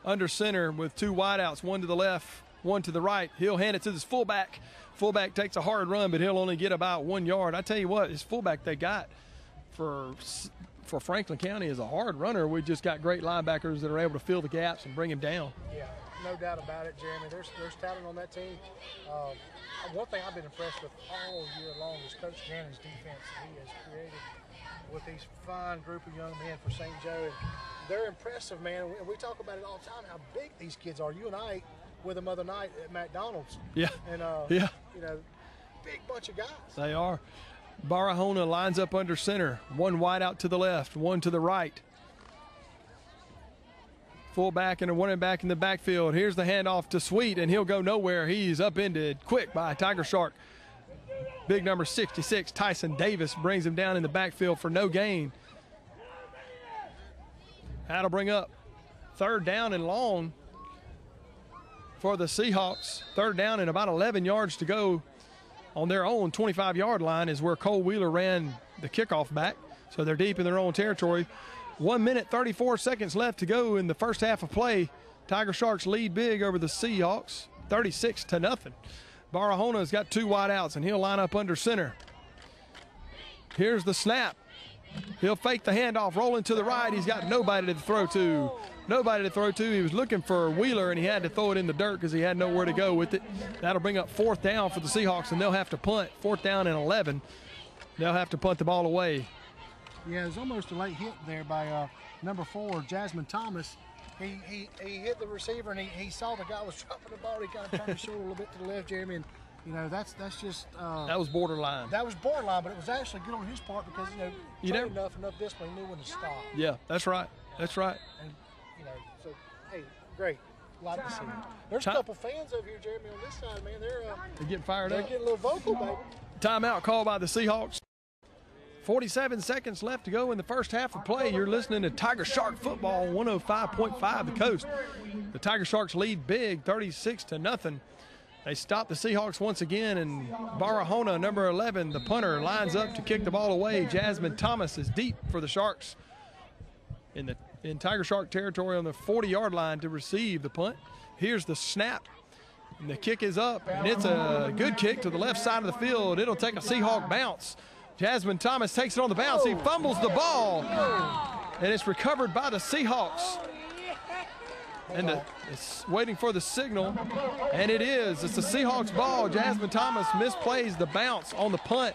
under center with two wideouts, one to the left, one to the right. He'll hand it to this fullback. Fullback takes a hard run, but he'll only get about 1 yard. I tell you what, this fullback they got for Franklin County is a hard runner. We just got great linebackers that are able to fill the gaps and bring him down. Yeah, no doubt about it, Jeremy. There's talent on that team. One thing I've been impressed with all year long is Coach Gannon's defense that he has created with these fine group of young men for St. Joe. And they're impressive, man. And we talk about it all the time, how big these kids are. You and I ate with them other night at McDonald's. Yeah. And, big bunch of guys. They are. Barahona lines up under center. One wide out to the left, one to the right. Fullback and a running back in the backfield. Here's the handoff to Sweet, and he'll go nowhere. He's upended quick by Tiger Shark. Big number 66, Tyson Davis, brings him down in the backfield for no gain. That'll bring up third down and long for the Seahawks. Third down and about 11 yards to go on their own 25-yard line is where Cole Wheeler ran the kickoff back. So they're deep in their own territory. 1 minute, 34 seconds left to go in the first half of play. Tiger Sharks lead big over the Seahawks, 36-0. Barahona's got two wideouts, and he'll line up under center. Here's the snap. He'll fake the handoff, rolling to the right. He's got nobody to throw to. Nobody to throw to. He was looking for Wheeler, and he had to throw it in the dirt because he had nowhere to go with it. That'll bring up fourth down for the Seahawks, and they'll have to punt. Fourth down and 11. They'll have to punt the ball away. Yeah, it was almost a late hit there by number 4, Jasmine Thomas. He hit the receiver, and he saw the guy was dropping the ball. He kind of turned his shoulder a little bit to the left, Jeremy, and that's just that was borderline. That was borderline, but it was actually good on his part because enough discipline, he knew when to stop. Yeah, that's right. That's right. And so hey, great. Like to see it. There's a couple fans over here, Jeremy, on this side, man. They're getting fired up. They're getting a little vocal, baby. Timeout called by the Seahawks. 47 seconds left to go in the first half of play. You're listening to Tiger Shark Football, 105.5 The Coast. The Tiger Sharks lead big, 36-0. They stop the Seahawks once again, and Barahona, number 11, the punter, lines up to kick the ball away. Jasmine Thomas is deep for the Sharks in Tiger Shark territory on the 40-yard line to receive the punt. Here's the snap, and the kick is up, and it's a good kick to the left side of the field. It'll take a Seahawk bounce. Jasmine Thomas takes it on the bounce. He fumbles the ball, and it's recovered by the Seahawks. And it's waiting for the signal, and it is. It's the Seahawks ball. Jasmine Thomas misplays the bounce on the punt.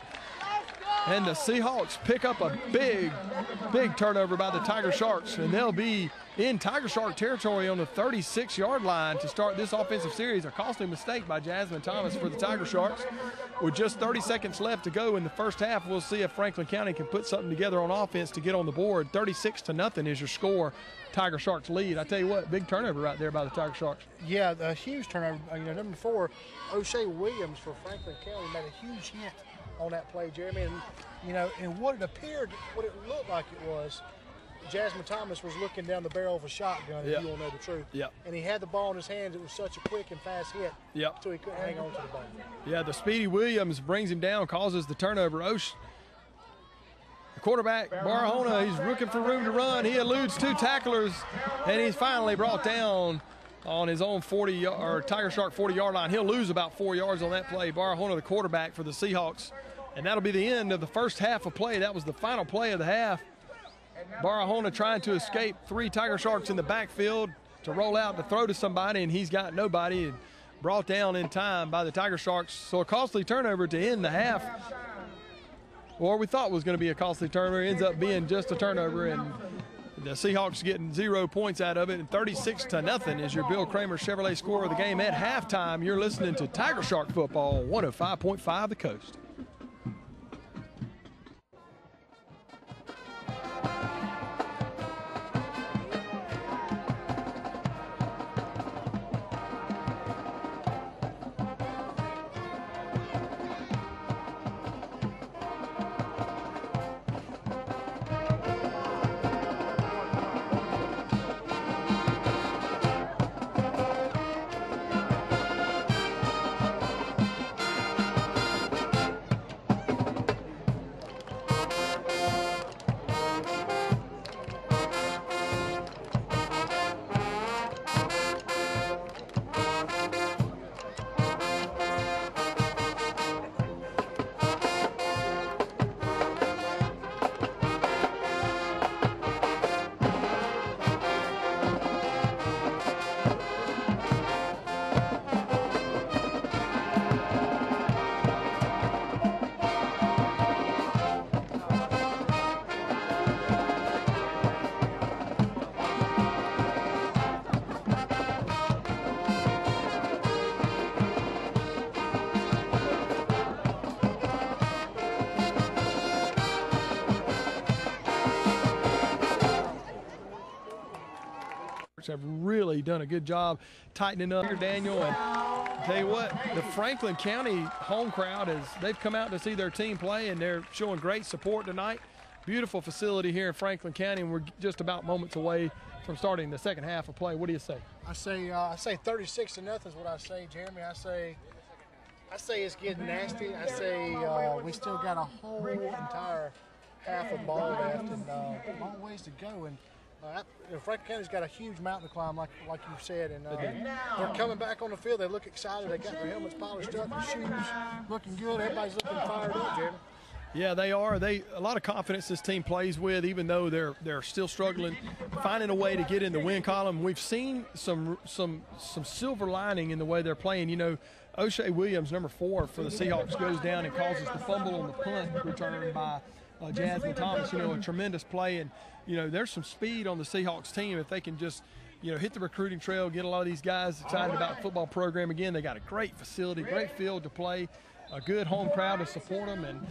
And the Seahawks pick up a big turnover by the Tiger Sharks, and they'll be in Tiger Shark territory on the 36-yard line to start this offensive series. A costly mistake by Jasmine Thomas for the Tiger Sharks. With just 30 seconds left to go in the first half, we'll see if Franklin County can put something together on offense to get on the board. 36-0 is your score. Tiger Sharks lead. I tell you what, big turnover right there by the Tiger Sharks. Yeah, a huge turnover. Number 4, O'Shea Williams for Franklin County made a huge hit on that play, Jeremy. And, and what it looked like it was, Jasmine Thomas was looking down the barrel of a shotgun, if you want to know the truth. Yep. And he had the ball in his hands. It was such a quick and fast hit, so he couldn't hang on to the ball. Yeah, the Speedy Williams brings him down, causes the turnover. The quarterback, Barahona, he's looking for room to run. He eludes 2 tacklers, and he's finally brought down on his own Tiger Shark 40-yard line. He'll lose about 4 yards on that play. Barahona, the quarterback for the Seahawks. And that'll be the end of the first half of play. That was the final play of the half. Barahona trying to escape 3 Tiger Sharks in the backfield to roll out to throw to somebody, and he's got nobody, and brought down in time by the Tiger Sharks. So a costly turnover to end the half. Or we thought was going to be a costly turnover. It ends up being just a turnover, and the Seahawks getting 0 points out of it. And 36-0 is your Bill Kramer Chevrolet score of the game. At halftime, you're listening to Tiger Shark Football, 105.5 The Coast. Have really done a good job tightening up here, Daniel. And I'll tell you what, the Franklin County home crowd they've come out to see their team play, and they're showing great support tonight. Beautiful facility here in Franklin County, and we're just about moments away from starting the second half of play. What do you say? I say 36-0 is what I say, Jeremy. I say it's getting nasty. I say we still got a whole entire half of ball left, and a long ways to go. And Franklin County's got a huge mountain to climb, like you said, and they're coming back on the field. They look excited. They got their helmets polished up, their shoes looking good. Everybody's looking fired up, Jeremy. Yeah, they are. A lot of confidence this team plays with, even though they're still struggling, finding a way to get in the win column. We've seen some silver lining in the way they're playing. O'Shea Williams, number 4 for the Seahawks, goes down and causes the fumble on the punt return by Jasmine Thomas. A tremendous play, and there's some speed on the Seahawks team if they can just hit the recruiting trail, get a lot of these guys excited about the football program again. They got a great facility, great field to play, a good home crowd to support them, and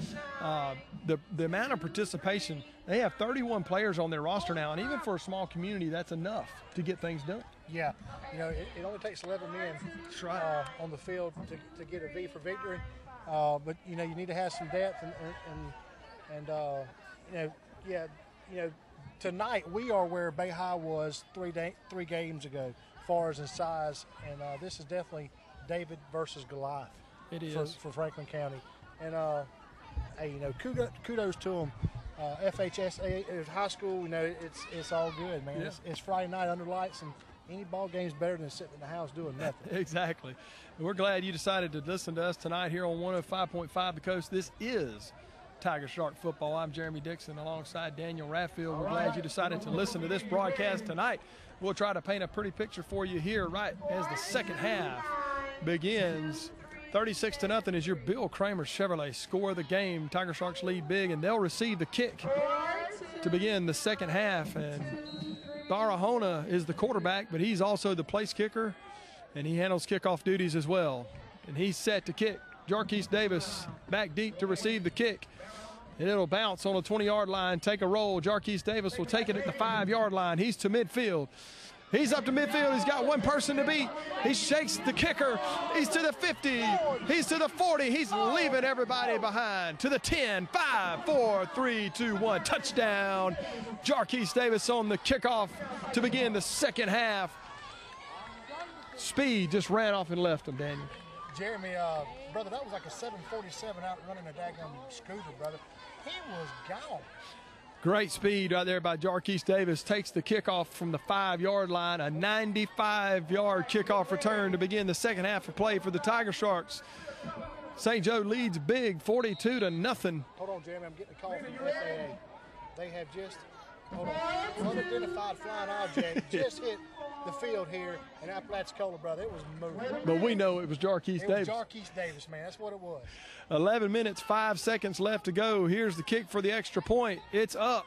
the amount of participation. They have 31 players on their roster now, and even for a small community, that's enough to get things done. Yeah, it only takes 11 men on the field to get a V for victory, but you need to have some depth and tonight we are where Bay High was three games ago, as far as in size, and this is definitely David versus Goliath. It is for Franklin County, and kudos to them. FHS high school, it's all good, man. Yeah. It's Friday night under lights, and any ball game's better than sitting in the house doing nothing. Exactly. We're glad you decided to listen to us tonight here on 105.5 The Coast. This is Tiger Shark Football. I'm Jeremy Dixon alongside Daniel Rathfield. We're glad you decided to listen to this broadcast tonight. We'll try to paint a pretty picture for you here right as the second half begins. 36-0 is your Bill Kramer Chevrolet score of the game. Tiger Sharks lead big, and they'll receive the kick to begin the second half. And Barahona is the quarterback, but he's also the place kicker, and he handles kickoff duties as well. And he's set to kick. Jarquise Davis back deep to receive the kick. And it'll bounce on the 20-yard line, take a roll. Jarquise Davis will take it at the 5-yard line. He's to midfield. He's up to midfield. He's got one person to beat. He shakes the kicker. He's to the 50. He's to the 40. He's leaving everybody behind. To the 10, 5, 4, 3, 2, 1. Touchdown. Jarquise Davis on the kickoff to begin the second half. Speed just ran off and left him, Daniel. Jeremy, brother, that was like a 747 out running a daggone scooter, brother. He was gone. Great speed right there by Jarquise Davis. Takes the kickoff from the 5-yard line. A 95-yard kickoff return to begin the second half of play for the Tiger Sharks. St. Joe leads big, 42-0. Hold on, Jeremy. I'm getting a call from the FAA. They have just, hold on, unidentified flying object just hit the field here in Apalachicola, brother. It was moving. But we know it was Jarquise Davis. It was Jarquise Davis, man. That's what it was. 11 minutes, 5 seconds left to go. Here's the kick for the extra point. It's up.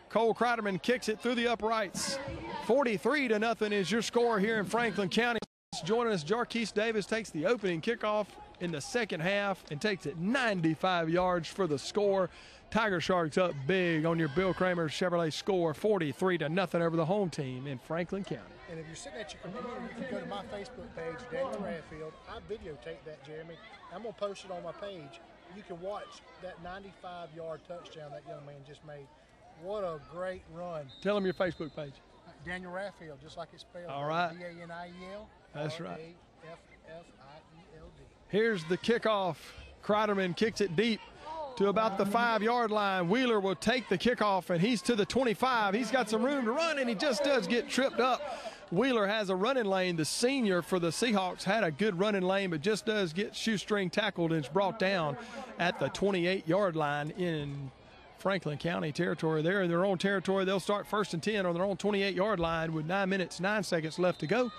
Cole Kreiderman kicks it through the uprights. 43-0 is your score here in Franklin County. Joining us, Jarquise Davis takes the opening kickoff in the second half and takes it 95 yards for the score. Tiger Sharks up big on your Bill Kramer Chevrolet score, 43-0 over the home team in Franklin County. And if you're sitting at your computer, you can go to my Facebook page, Daniel Radfield. I videotaped that, Jeremy. I'm going to post it on my page. You can watch that 95-yard touchdown that young man just made. What a great run. Tell them your Facebook page. Daniel Radfield, just like it's spelled. All right. D-A-N-I-E-L. That's right. R-A-F-F-I-E-L-D. Here's the kickoff. Kreiderman kicks it deep to about the 5-yard line. Wheeler will take the kickoff, and he's to the 25. He's got some room to run, and he just does get tripped up. Wheeler has a running lane. The senior for the Seahawks had a good running lane, but just does get shoestring tackled and is brought down at the 28-yard line in Franklin County territory. They're in their own territory. They'll start 1st and 10 on their own 28-yard line with 9 minutes, 9 seconds left to go.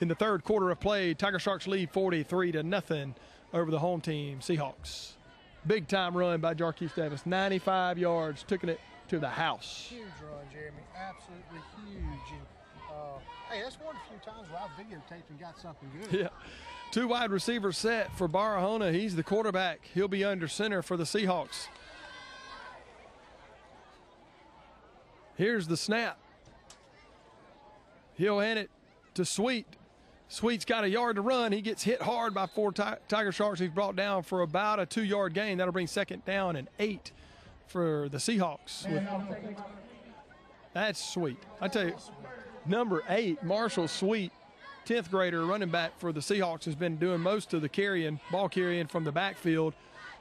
In the third quarter of play, Tiger Sharks lead 43-0 over the home team, Seahawks. Big time run by Jarquise Davis, 95 yards, taking it to the house. Huge run, Jeremy, absolutely huge. And, hey, that's one of the few times where I videotaped and got something good. Yeah. 2 wide receivers set for Barahona. He's the quarterback. He'll be under center for the Seahawks. Here's the snap. He'll hand it to Sweet. Sweet's got a yard to run. He gets hit hard by 4 Tiger Sharks. He's brought down for about a 2-yard gain. That'll bring second down and 8 for the Seahawks. That's Sweet. I tell you, number 8, Marshall Sweet, 10th grader running back for the Seahawks, has been doing most of the ball carrying from the backfield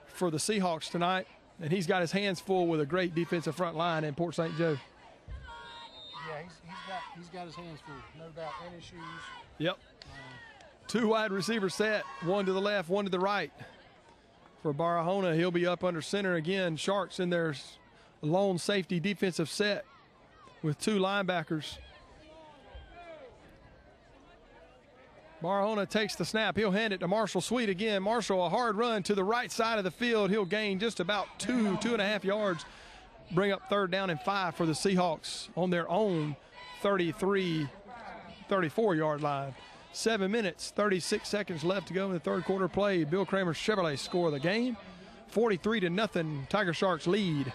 for the Seahawks tonight. And he's got his hands full with a great defensive front line in Port St. Joe. Yeah, he's got his hands full, no doubt, and his shoes. Yep. 2 wide receivers set, 1 to the left, 1 to the right. For Barahona, he'll be up under center again. Sharks in their lone safety defensive set with 2 linebackers. Barahona takes the snap. He'll hand it to Marshall Sweet again. Marshall, a hard run to the right side of the field. He'll gain just about 2.5 yards. Bring up 3rd down and 5 for the Seahawks on their own 34-yard line. 7 minutes, 36 seconds left to go in the third quarter play. Bill Kramer Chevrolet score of the game. 43-0, Tiger Sharks lead.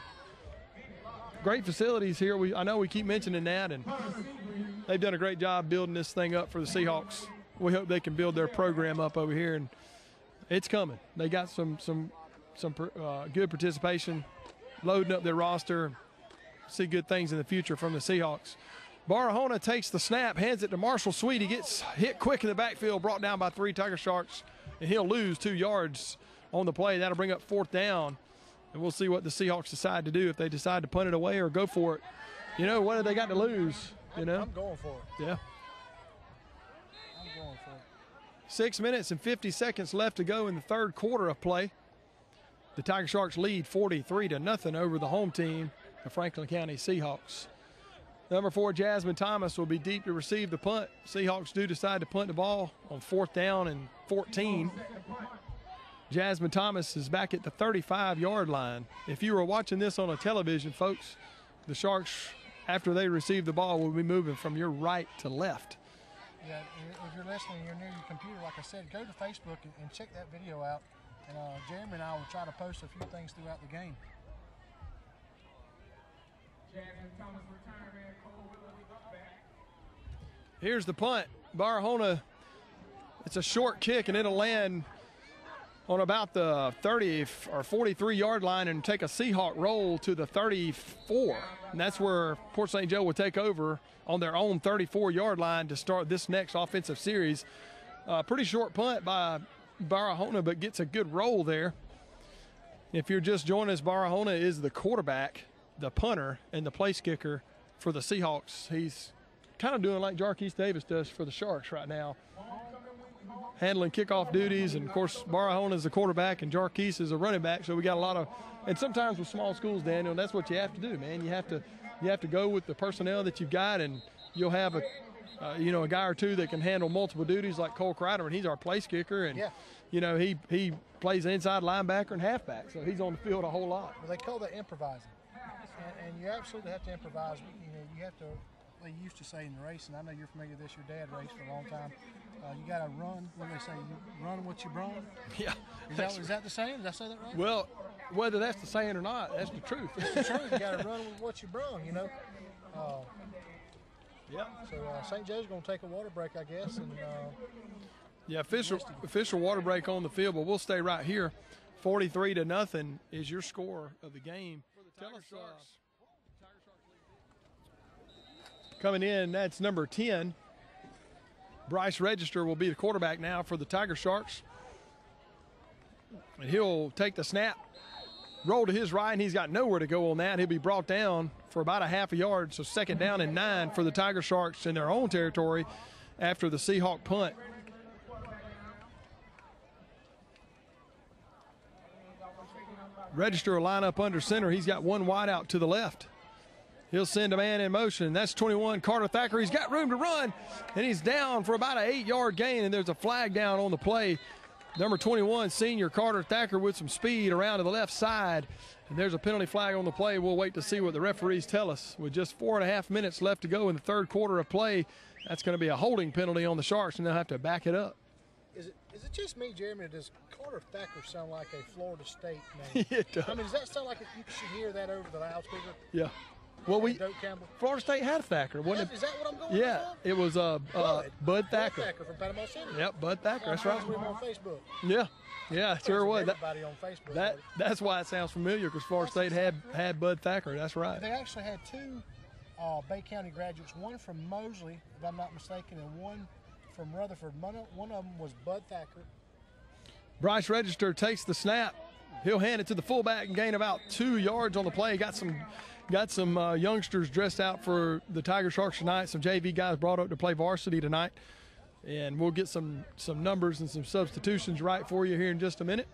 Great facilities here. I know we keep mentioning that, and they've done a great job building this thing up for the Seahawks. We hope they can build their program up over here, and it's coming. They got some good participation, loading up their roster. See good things in the future from the Seahawks. Barahona takes the snap, hands it to Marshall Sweet. He gets hit quick in the backfield, brought down by 3 Tiger Sharks, and he'll lose 2 yards on the play. That'll bring up 4th down, and we'll see what the Seahawks decide to do, if they decide to punt it away or go for it. You know, what have they got to lose? You know? I'm going for it. Yeah. I'm going for it. 6 minutes and 50 seconds left to go in the third quarter of play. The Tiger Sharks lead 43-0 over the home team, the Franklin County Seahawks. Number 4, Jasmine Thomas will be deep to receive the punt. Seahawks do decide to punt the ball on 4th down and 14. Jasmine Thomas is back at the 35-yard line. If you were watching this on a television, folks, the Sharks, after they receive the ball, will be moving from your right to left. Yeah, if you're listening, you're near your computer, like I said, go to Facebook and check that video out. And Jeremy and I will try to post a few things throughout the game. Here's the punt. Barahona, it's a short kick, and it'll land on about the 30 or 43-yard line and take a Seahawk roll to the 34. And that's where Port St. Joe will take over on their own 34-yard line to start this next offensive series. Pretty short punt by Barahona, but gets a good roll there. If you're just joining us, Barahona is the quarterback, the punter, and the place kicker for the Seahawks. He's kind of doing like Jarquise Davis does for the Sharks right now, handling kickoff duties. And of course, Barahona is the quarterback and Jarquise is a running back. So we got a lot of, and sometimes with small schools, Daniel, that's what you have to do, man. You have to go with the personnel that you've got, and you'll have a guy or two that can handle multiple duties, like Cole Kreider, and he's our place kicker, and he plays inside linebacker and halfback, so he's on the field a whole lot. Well, they call that improvising, and you absolutely have to improvise. You have to. They used to say in the race, and I know you're familiar with this, your dad raced for a long time, you got to run, what do they say, you run what you brung? Yeah. Is that the saying? Did I say that right? Well, whether that's the saying or not, that's the truth. It's the truth. You got to run with what you brung, Yeah. So St. Joe's going to take a water break, I guess. And official water break on the field, but we'll stay right here. 43-0 is your score of the game. Tell us, coming in, that's number 10. Bryce Register will be the quarterback now for the Tiger Sharks. And he'll take the snap, roll to his right, and he's got nowhere to go on that. He'll be brought down for about a half a yard, so 2nd down and 9 for the Tiger Sharks in their own territory after the Seahawk punt. Register will line up under center. He's got one wide out to the left. He'll send a man in motion. That's 21, Carter Thacker. He's got room to run, and he's down for about an 8-yard gain, and there's a flag down on the play. Number 21, senior Carter Thacker with some speed around to the left side. And there's a penalty flag on the play. We'll wait to see what the referees tell us. With just 4.5 minutes left to go in the third quarter of play, that's going to be a holding penalty on the Sharks, and they'll have to back it up. Is it just me, Jeremy, or does Carter Thacker sound like a Florida State name? It does. I mean, does that sound like you should hear that over the loudspeaker? Yeah. Well, Doak Campbell. Florida State had Thacker, wasn't it? Is that what I'm going Yeah, for? it was Bud Thacker. Bud Thacker from Panama City. Yep, Bud Thacker. That's right. We were on Facebook. Yeah, it sure was. Everybody on Facebook. That's why it sounds familiar, because Florida State had Bud Thacker. That's right. They actually had 2 Bay County graduates, one from Mosley, if I'm not mistaken, and one from Rutherford. One of them was Bud Thacker. Bryce Register takes the snap. He'll hand it to the fullback and gain about 2 yards on the play. Got some youngsters dressed out for the Tiger Sharks tonight. Some JV guys brought up to play varsity tonight. And we'll get some numbers and some substitutions right for you here in just a minute.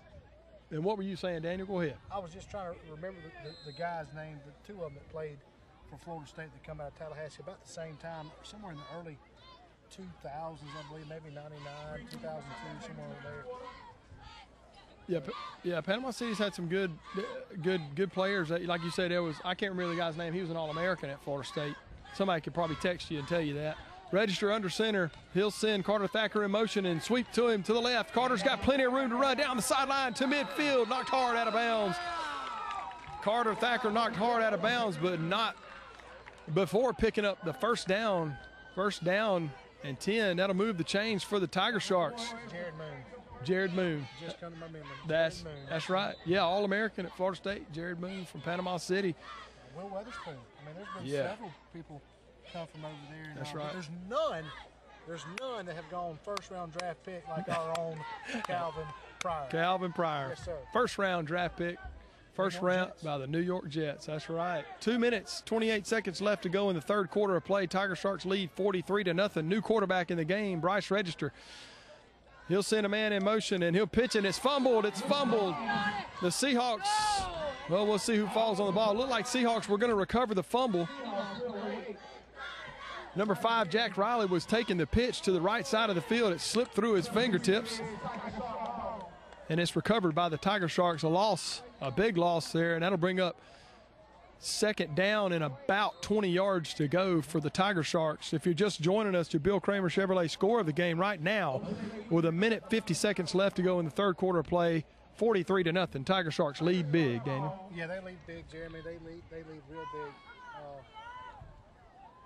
And what were you saying, Daniel? Go ahead. I was just trying to remember the guys' names, the 2 of them that played for Florida State that come out of Tallahassee about the same time, somewhere in the early 2000s, I believe, maybe 99, 2002, somewhere over there. Yeah, Panama City's had some good players. Like you said, I can't remember the guy's name. He was an All-American at Florida State. Somebody could probably text you and tell you that. Register under center. He'll send Carter Thacker in motion and sweep to him to the left. Carter's got plenty of room to run down the sideline to midfield. Knocked hard out of bounds. Carter Thacker knocked hard out of bounds, but not before picking up the first down. First down and 10. That'll move the chains for the Tiger Sharks. Jared Moon. Just come to my memory. That's right. Yeah, All-American at Florida State. Jared Moon from Panama City. Will Weatherspoon. I mean, there's been several people come from over there. That's right. There's none that have gone first-round draft pick like our own Calvin Pryor. Calvin Pryor. Yes, sir. First-round draft pick. First round by the New York Jets. That's right. 2 minutes, 28 seconds left to go in the third quarter of play. Tiger Sharks lead 43-0. New quarterback in the game, Bryce Register. He'll send a man in motion, and he'll pitch, and it's fumbled. It's fumbled. The Seahawks, well, we'll see who falls on the ball. It looked like Seahawks were going to recover the fumble. Number 5, Jack Riley, was taking the pitch to the right side of the field. It slipped through his fingertips. and it's recovered by the Tiger Sharks. A big loss there, and that'll bring up second down and about 20 yards to go for the Tiger Sharks. If you're just joining us, your Bill Kramer Chevrolet score of the game right now, with 1:50 left to go in the third quarter of play, 43-0. Tiger Sharks lead big, Daniel. Yeah, they lead big, Jeremy. They lead real big.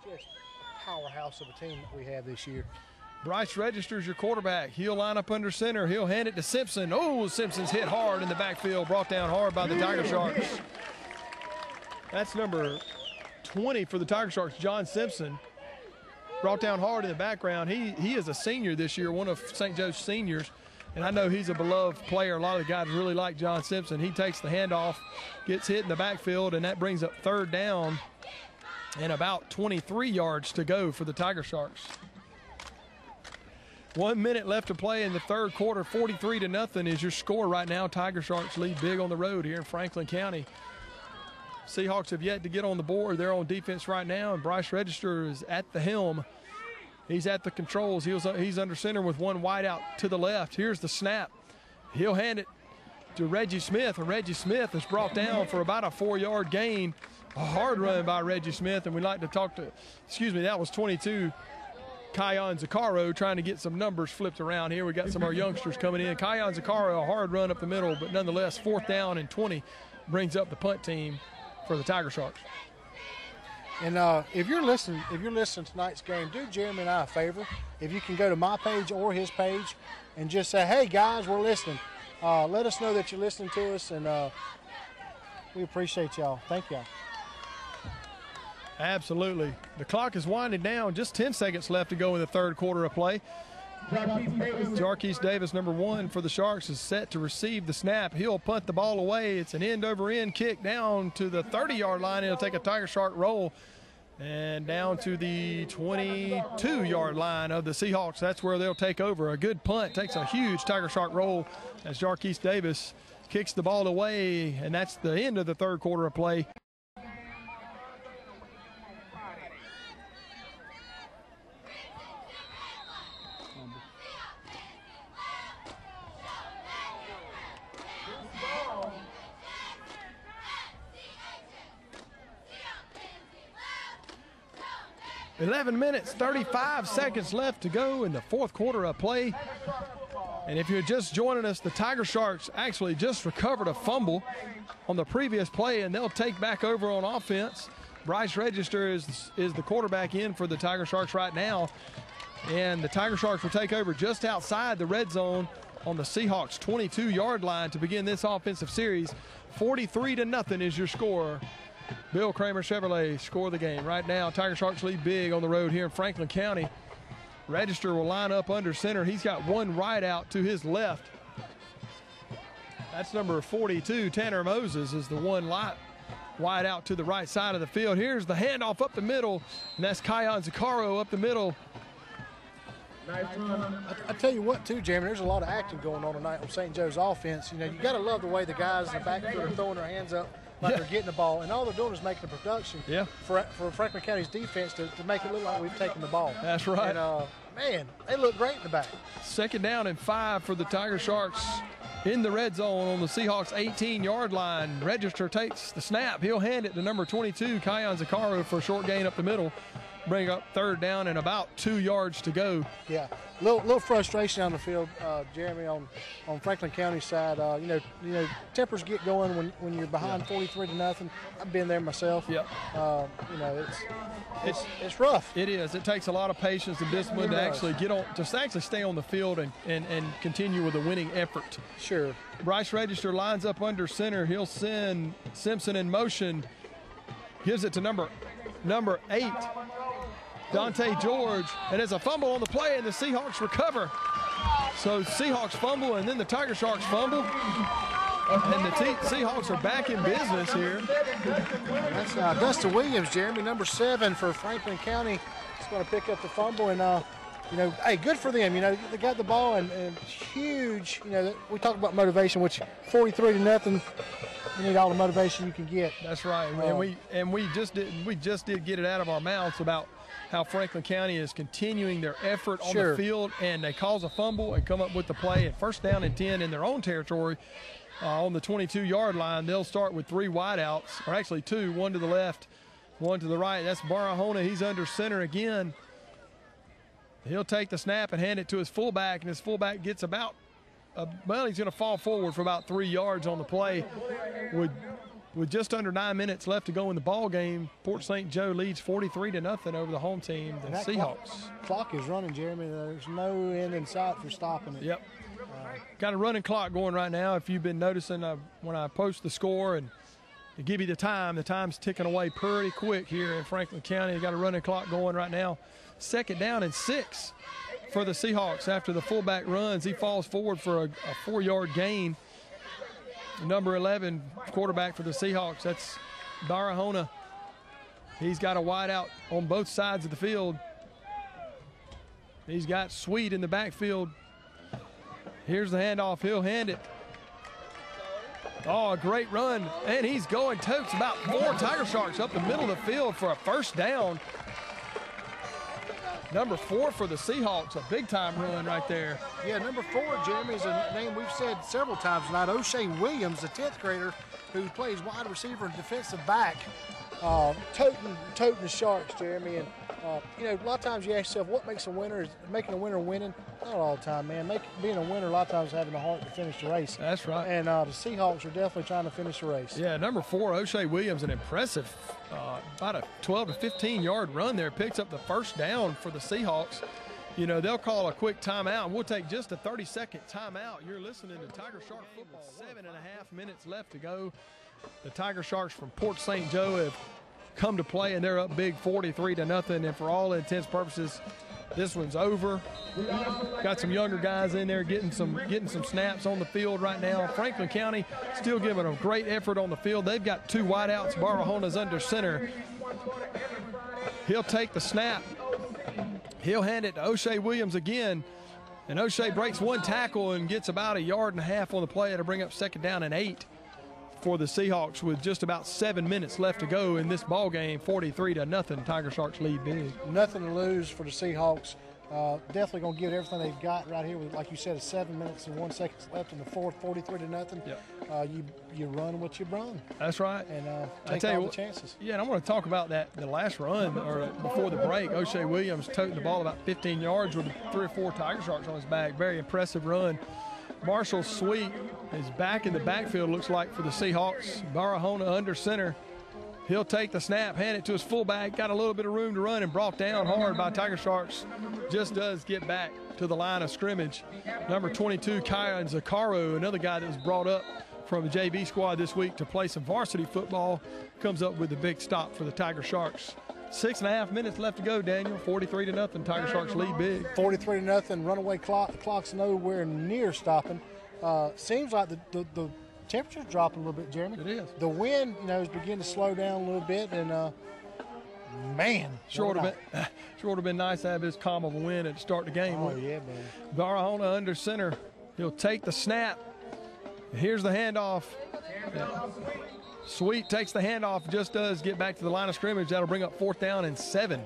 Just a powerhouse of a team that we have this year. Bryce Register's your quarterback. He'll line up under center. He'll hand it to Simpson. Oh, Simpson's hit hard in the backfield, brought down hard by the Tiger Sharks. That's number 20 for the Tiger Sharks, John Simpson. Brought down hard in the background. He is a senior this year, one of St. Joe's seniors, and I know he's a beloved player. A lot of the guys really like John Simpson. He takes the handoff, gets hit in the backfield, and that brings up third down and about 23 yards to go for the Tiger Sharks. 1 minute left to play in the third quarter. 43-0 is your score right now. Tiger Sharks lead big on the road here in Franklin County. Seahawks have yet to get on the board. They're on defense right now, and Bryce Register is at the helm. He's at the controls. He's under center with one wide out to the left. Here's the snap. He'll hand it to Reggie Smith, and Reggie Smith is brought down for about a 4-yard gain. A hard run by Reggie Smith, and we'd like to talk to, that was 22, Kion Zaccaro, trying to get some numbers flipped around here. We got some of our youngsters coming in. Kion Zaccaro, a hard run up the middle, but nonetheless, 4th down and 20 brings up the punt team for the Tiger Sharks. And if you're listening to tonight's game, do Jeremy and I a favor. If you can go to my page or his page and just say, hey guys, we're listening. Let us know that you're listening to us, and we appreciate y'all. Thank y'all. Absolutely. The clock is winding down. Just 10 seconds left to go in the third quarter of play. Jarquez Davis, number 1 for the Sharks, is set to receive the snap. He'll punt the ball away. It's an end-over-end kick down to the 30-yard line. It'll take a Tiger Shark roll and down to the 22-yard line of the Seahawks. That's where they'll take over. A good punt takes a huge Tiger Shark roll as Jarquez Davis kicks the ball away, and that's the end of the third quarter of play. $11 minutes, 35 seconds left to go in the fourth quarter of play. And if you're just joining us, the Tiger Sharks actually just recovered a fumble on the previous play, and they'll take back over on offense. Bryce Register is the quarterback in for the Tiger Sharks right now. And the Tiger Sharks will take over just outside the red zone on the Seahawks 22-yard line to begin this offensive series. 43-0 is your score. Bill Kramer Chevrolet score the game. Right now, Tiger Sharks lead big on the road here in Franklin County. Register will line up under center. He's got one right out to his left. That's number 42, Tanner Moses, is the one wide out to the right side of the field. Here's the handoff up the middle, and that's Kion Zaccaro up the middle. I tell you what, too, Jeremy, there's a lot of action going on tonight on St. Joe's offense. You know, you got to love the way the guys in the backfield are throwing their hands up like they're getting the ball, and all they're doing is making the production for Franklin County's defense to make it look like we've taken the ball. That's right. And, man, they look great in the back. 2nd down and 5 for the Tiger Sharks in the red zone on the Seahawks 18-yard line. Register takes the snap. He'll hand it to number 22, Kion Zaccaro, for a short gain up the middle. Bring up 3rd down and about 2 yards to go. Yeah, little frustration on the field, Jeremy, on Franklin County's side. You know, tempers get going when you're behind 43-0. I've been there myself. Yep. You know, it's rough. It is. It takes a lot of patience and discipline to actually actually stay on the field and continue with a winning effort. Sure. Bryce Register lines up under center. He'll send Simpson in motion. Gives it to number 8. Dante George, and there's a fumble on the play, and the Seahawks recover. So Seahawks fumble, and then the Tiger Sharks fumble, and the Seahawks are back in business here. That's Dustin Williams, Jeremy, number 7 for Franklin County. He's going to pick up the fumble, and you know, hey, good for them. You know, they got the ball, and huge. You know, we talk about motivation, which 43-0. You need all the motivation you can get. That's right, and we just did get it out of our mouths about how Franklin County is continuing their effort on Sure. the field, and they cause a fumble and come up with the play at 1st down and 10 in their own territory on the 22-yard line. They'll start with 3 wideouts, or actually 2, one to the left, one to the right. That's Barahona. He's under center again. He'll take the snap and hand it to his fullback, and his fullback gets about, well, he's going to fall forward for about 3 yards on the play. With just under 9 minutes left to go in the ball game, Port St. Joe leads 43-0 over the home team, the Seahawks. Clock is running, Jeremy. There's no end in sight for stopping it. Yep. Got a running clock going right now. If you've been noticing, when I post the score and to give you the time's ticking away pretty quick here in Franklin County. Got a running clock going right now. 2nd down and 6 for the Seahawks after the fullback runs. He falls forward for a 4-yard gain. Number 11 quarterback for the Seahawks, that's Barahona. He's got a wide out on both sides of the field. He's got Sweet in the backfield. Here's the handoff. He'll hand it. Oh, a great run. And he's going totes about 4 Tiger Sharks up the middle of the field for a 1st down. Number 4 for the Seahawks, a big-time run right there. Yeah, number 4, Jeremy, is a name we've said several times tonight. O'Shea Williams, the 10th grader, who plays wide receiver and defensive back, toting the Sharks, Jeremy. And you know, a lot of times you ask yourself, what makes a winner? Is making a winner winning? Not all the time, man. Being a winner, a lot of times having the heart to finish the race. That's right. And the Seahawks are definitely trying to finish the race. Yeah, number 4, O'Shea Williams, an impressive, about a 12 to 15-yard run there. Picks up the 1st down for the Seahawks. You know, they'll call a quick timeout. We'll take just a 30-second timeout. You're listening to Tiger Shark football. 7.5 minutes left to go. The Tiger Sharks from Port St. Joe have come to play, and they're up big 43-0. And for all intents and purposes, this one's over. Got some younger guys in there getting some snaps on the field right now. Franklin County still giving a great effort on the field. They've got 2 wideouts. Barahona's under center. He'll take the snap. He'll hand it to O'Shea Williams again. And O'Shea breaks 1 tackle and gets about 1.5 yards on the play to bring up 2nd down and 8 for the Seahawks with just about 7 minutes left to go in this ball game. 43-0. Tiger Sharks lead big. Nothing to lose for the Seahawks. Definitely going to give it everything they've got right here with, like you said, 7 minutes and 1 second left in the 4th, 43-0. Yep. You run what you brung. That's right. And I take tell you all what, the chances. Yeah, and I want to talk about the last run or before the break. O'Shea Williams toting the ball about 15 yards with 3 or 4 Tiger Sharks on his back. Very impressive run. Marshall Sweet is back in the backfield, looks like, for the Seahawks. Barahona under center. He'll take the snap, hand it to his fullback, got a little bit of room to run and brought down hard by Tiger Sharks. Just does get back to the line of scrimmage. Number 22, Kyan Zaccaro, another guy that was brought up from the JV squad this week to play some varsity football, comes up with a big stop for the Tiger Sharks. 6.5 minutes left to go, Daniel. 43-0. Tiger Sharks lead big. 43-0. Runaway clock. The clock's nowhere near stopping. Seems like the temperature's dropping a little bit, Jeremy. It is. The wind, is beginning to slow down a little bit, and man, sure would have been nice to have this calm of a wind at the start of the game. Oh yeah, man. Barahona under center. He'll take the snap. Here's the handoff. Sweet takes the handoff, just does get back to the line of scrimmage. That'll bring up 4th down and 7.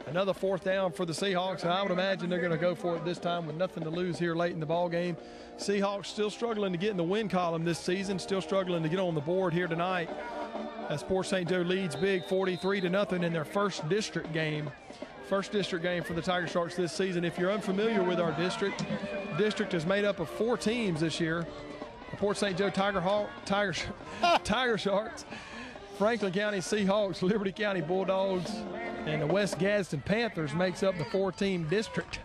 Another 4th down for the Seahawks, and I would imagine they're going to go for it this time with nothing to lose here late in the ball game. Seahawks still struggling to get in the win column this season, still struggling to get on the board here tonight as Port St. Joe leads big 43-0 in their first district game. First district game for the Tiger Sharks this season. If you're unfamiliar with our district is made up of 4 teams this year. The Port St. Joe Tiger Sharks, Franklin County Seahawks, Liberty County Bulldogs, and the West Gadsden Panthers makes up the 4-team district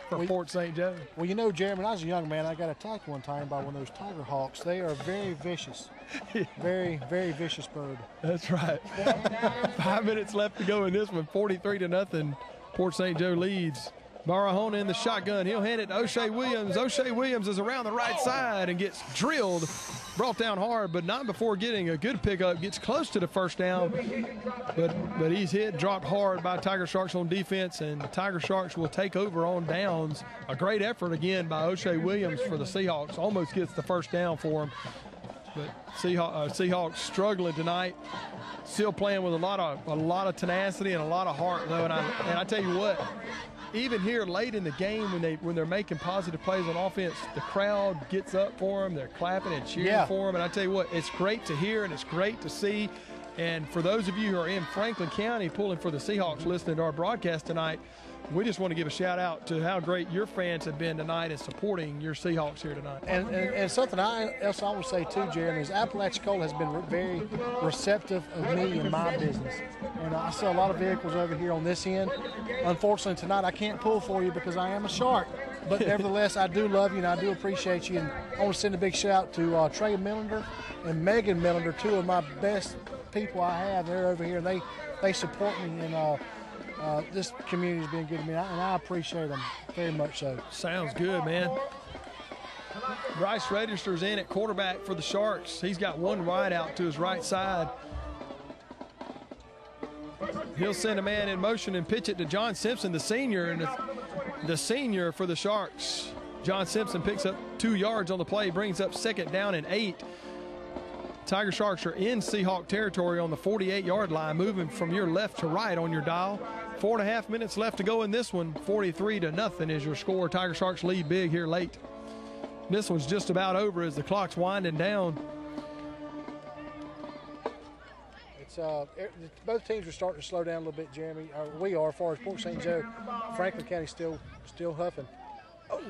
for Port St. Joe. Well, Jeremy, when I was a young man, I got attacked one time by one of those Tiger Hawks. They are very vicious. Very, very vicious bird. That's right. 5 minutes left to go in this one. 43-0. Port St. Joe leads. Barahona in the shotgun. He'll hand it to O'Shea Williams. O'Shea Williams is around the right side and gets drilled. Brought down hard, but not before getting a good pickup. Gets close to the 1st down, but he's hit, dropped hard by Tiger Sharks on defense, and the Tiger Sharks will take over on downs. A great effort again by O'Shea Williams for the Seahawks. Almost gets the 1st down for him. But Seahawks struggling tonight. Still playing with a lot of tenacity and a lot of heart, though. And I tell you what, even here late in the game when they're making positive plays on offense, the crowd gets up for them. They're clapping and cheering for them. And I tell you what, it's great to hear and it's great to see. And for those of you who are in Franklin County pulling for the Seahawks listening to our broadcast tonight, we just want to give a shout out to how great your fans have been tonight and supporting your Seahawks here tonight. And something else I want to say too, Jeremy, is Apalachicola has been very receptive of me and my business. And I sell a lot of vehicles over here on this end. Unfortunately tonight I can't pull for you because I am a shark. But nevertheless, I do love you and I do appreciate you. And I want to send a big shout out to Trey Millender and Megan Millender, two of my best people I have. They're over here and they support me, and this community has been good to me, and I appreciate them very much so. Sounds good, man. Bryce Register's in at quarterback for the Sharks. He's got one wide out to his right side. He'll send a man in motion and pitch it to John Simpson, the senior, and the senior for the Sharks. John Simpson picks up 2 yards on the play, brings up 2nd down and 8. Tiger Sharks are in Seahawk territory on the 48-yard line, moving from your left to right on your dial. 4.5 minutes left to go in this one. 43-0 is your score. Tiger Sharks lead big here late. This one's just about over as the clock's winding down. It's both teams are starting to slow down a little bit, Jeremy. We are, as far as Port St. Joe. Franklin County still huffing. Oh.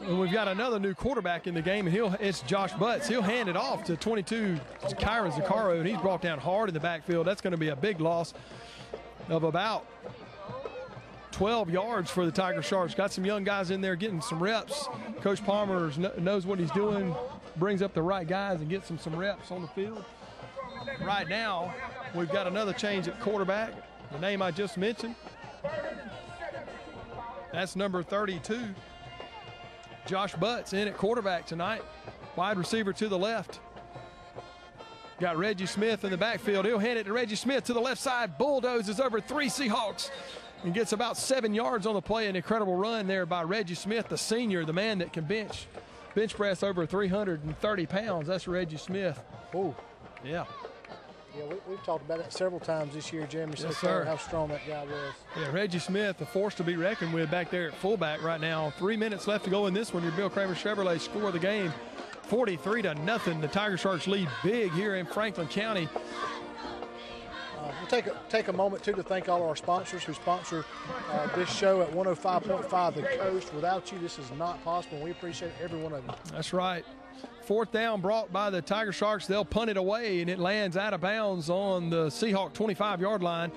And we've got another new quarterback in the game, and it's Josh Butts. He'll hand it off to 22, Kyron Zaccaro, and he's brought down hard in the backfield. That's going to be a big loss of about 12 yards for the Tiger Sharks. Got some young guys in there getting some reps. Coach Palmer knows what he's doing, brings up the right guys and gets them some reps on the field. Right now, we've got another change at quarterback, the name I just mentioned. That's number 32. Josh Butts in at quarterback tonight. Wide receiver to the left. Got Reggie Smith in the backfield. He'll hand it to Reggie Smith to the left side. Bulldozes over 3 Seahawks and gets about 7 yards on the play. An incredible run there by Reggie Smith, the senior, the man that can bench press over 330 pounds. That's Reggie Smith. Oh, yeah. Yeah, we've talked about it several times this year, Jeremy. Yes, sir. How strong that guy was. Yeah, Reggie Smith, a force to be reckoned with back there at fullback right now. 3 minutes left to go in this one. Your Bill Kramer Chevrolet score of the game, 43-0. The Tiger Sharks lead big here in Franklin County. We'll take a moment, too, to thank all our sponsors who sponsor this show at 105.5 The Coast. Without you, this is not possible. We appreciate every one of you. That's right. 4th down brought by the Tiger Sharks. They'll punt it away, and it lands out of bounds on the Seahawk 25-yard line,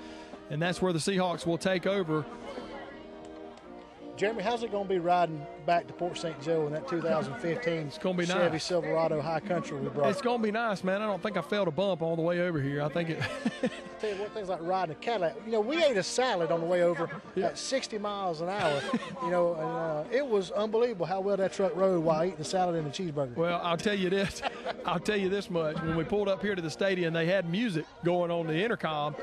and that's where the Seahawks will take over. Jeremy, how's it going to be riding back to Port St. Joe in that 2015 it's gonna be Chevy nice. Silverado High Country we brought? It's going to be nice, man. I don't think I felt a bump all the way over here. I think it tell you what, things like riding a Cadillac. You know, we ate a salad on the way over at 60 miles an hour. You know, and it was unbelievable how well that truck rode while eating the salad and the cheeseburger. Well, I'll tell you this. I'll tell you this much. When we pulled up here to the stadium, they had music going on the intercom,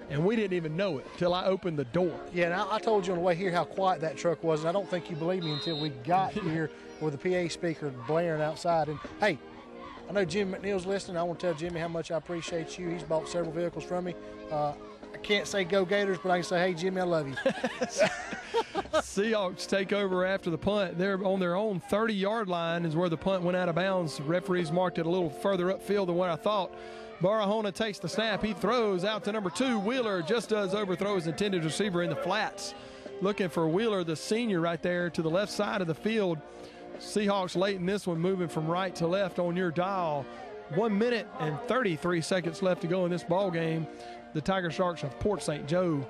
and we didn't even know it till I opened the door. Yeah, and I told you on the way here how quiet that truck was, and I don't think you believed me until we got here with the PA speaker blaring outside. And, hey, I know Jim McNeil's listening. I want to tell Jimmy how much I appreciate you. He's bought several vehicles from me. I can't say go Gators, but I can say, hey, Jimmy, I love you. Seahawks take over after the punt. They're on their own 30-yard line is where the punt went out of bounds. The referees marked it a little further upfield than what I thought. Barahona takes the snap. He throws out to number 2. Wheeler just does overthrow his intended receiver in the flats. Looking for Wheeler, the senior, right there to the left side of the field. Seahawks late in this one, moving from right to left on your dial. 1 minute and 33 seconds left to go in this ball game. The Tiger Sharks of Port St. Joe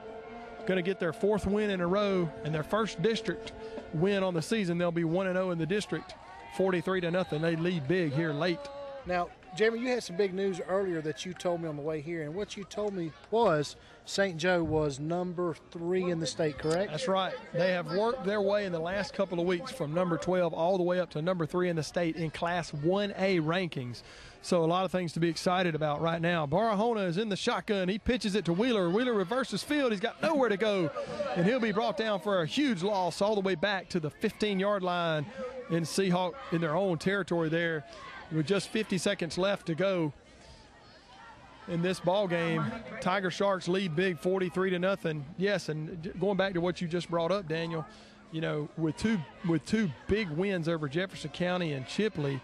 going to get their 4th win in a row and their first district win on the season. They'll be 1-0 in the district, 43-0. They lead big here late. Now, Jeremy, you had some big news earlier that you told me on the way here, and what you told me was St. Joe was number 3 in the state, correct? That's right. They have worked their way in the last couple of weeks from number 12 all the way up to number 3 in the state in Class 1A rankings. So a lot of things to be excited about right now. Barahona is in the shotgun. He pitches it to Wheeler. Wheeler reverses field. He's got nowhere to go, and he'll be brought down for a huge loss all the way back to the 15-yard line. in Seahawk in their own territory there with just 50 seconds left to go in this ball game. Tiger Sharks lead big 43-0. Yes, and going back to what you just brought up, Daniel, you know, with two big wins over Jefferson County and Chipley,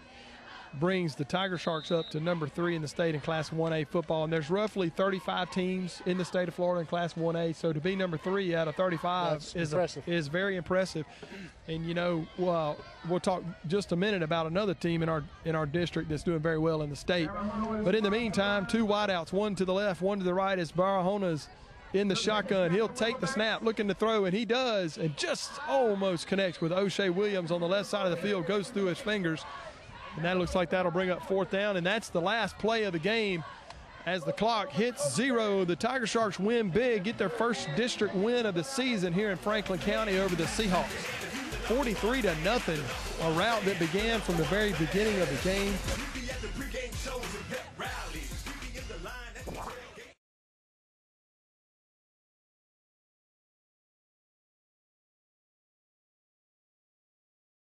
brings the Tiger Sharks up to number 3 in the state in Class 1A football. And there's roughly 35 teams in the state of Florida in Class 1A. So to be number 3 out of 35 is very impressive. And, you know, well, we'll talk just a minute about another team in our district that's doing very well in the state. But in the meantime, 2 wideouts, one to the left, one to the right, as Barahona's in the shotgun. He'll take the snap, looking to throw, and he does, and just almost connects with O'Shea Williams on the left side of the field, goes through his fingers. And that looks like that'll bring up 4th down, and that's the last play of the game. As the clock hits 0, the Tiger Sharks win big, get their first district win of the season here in Franklin County over the Seahawks. 43-0, a rout that began from the very beginning of the game.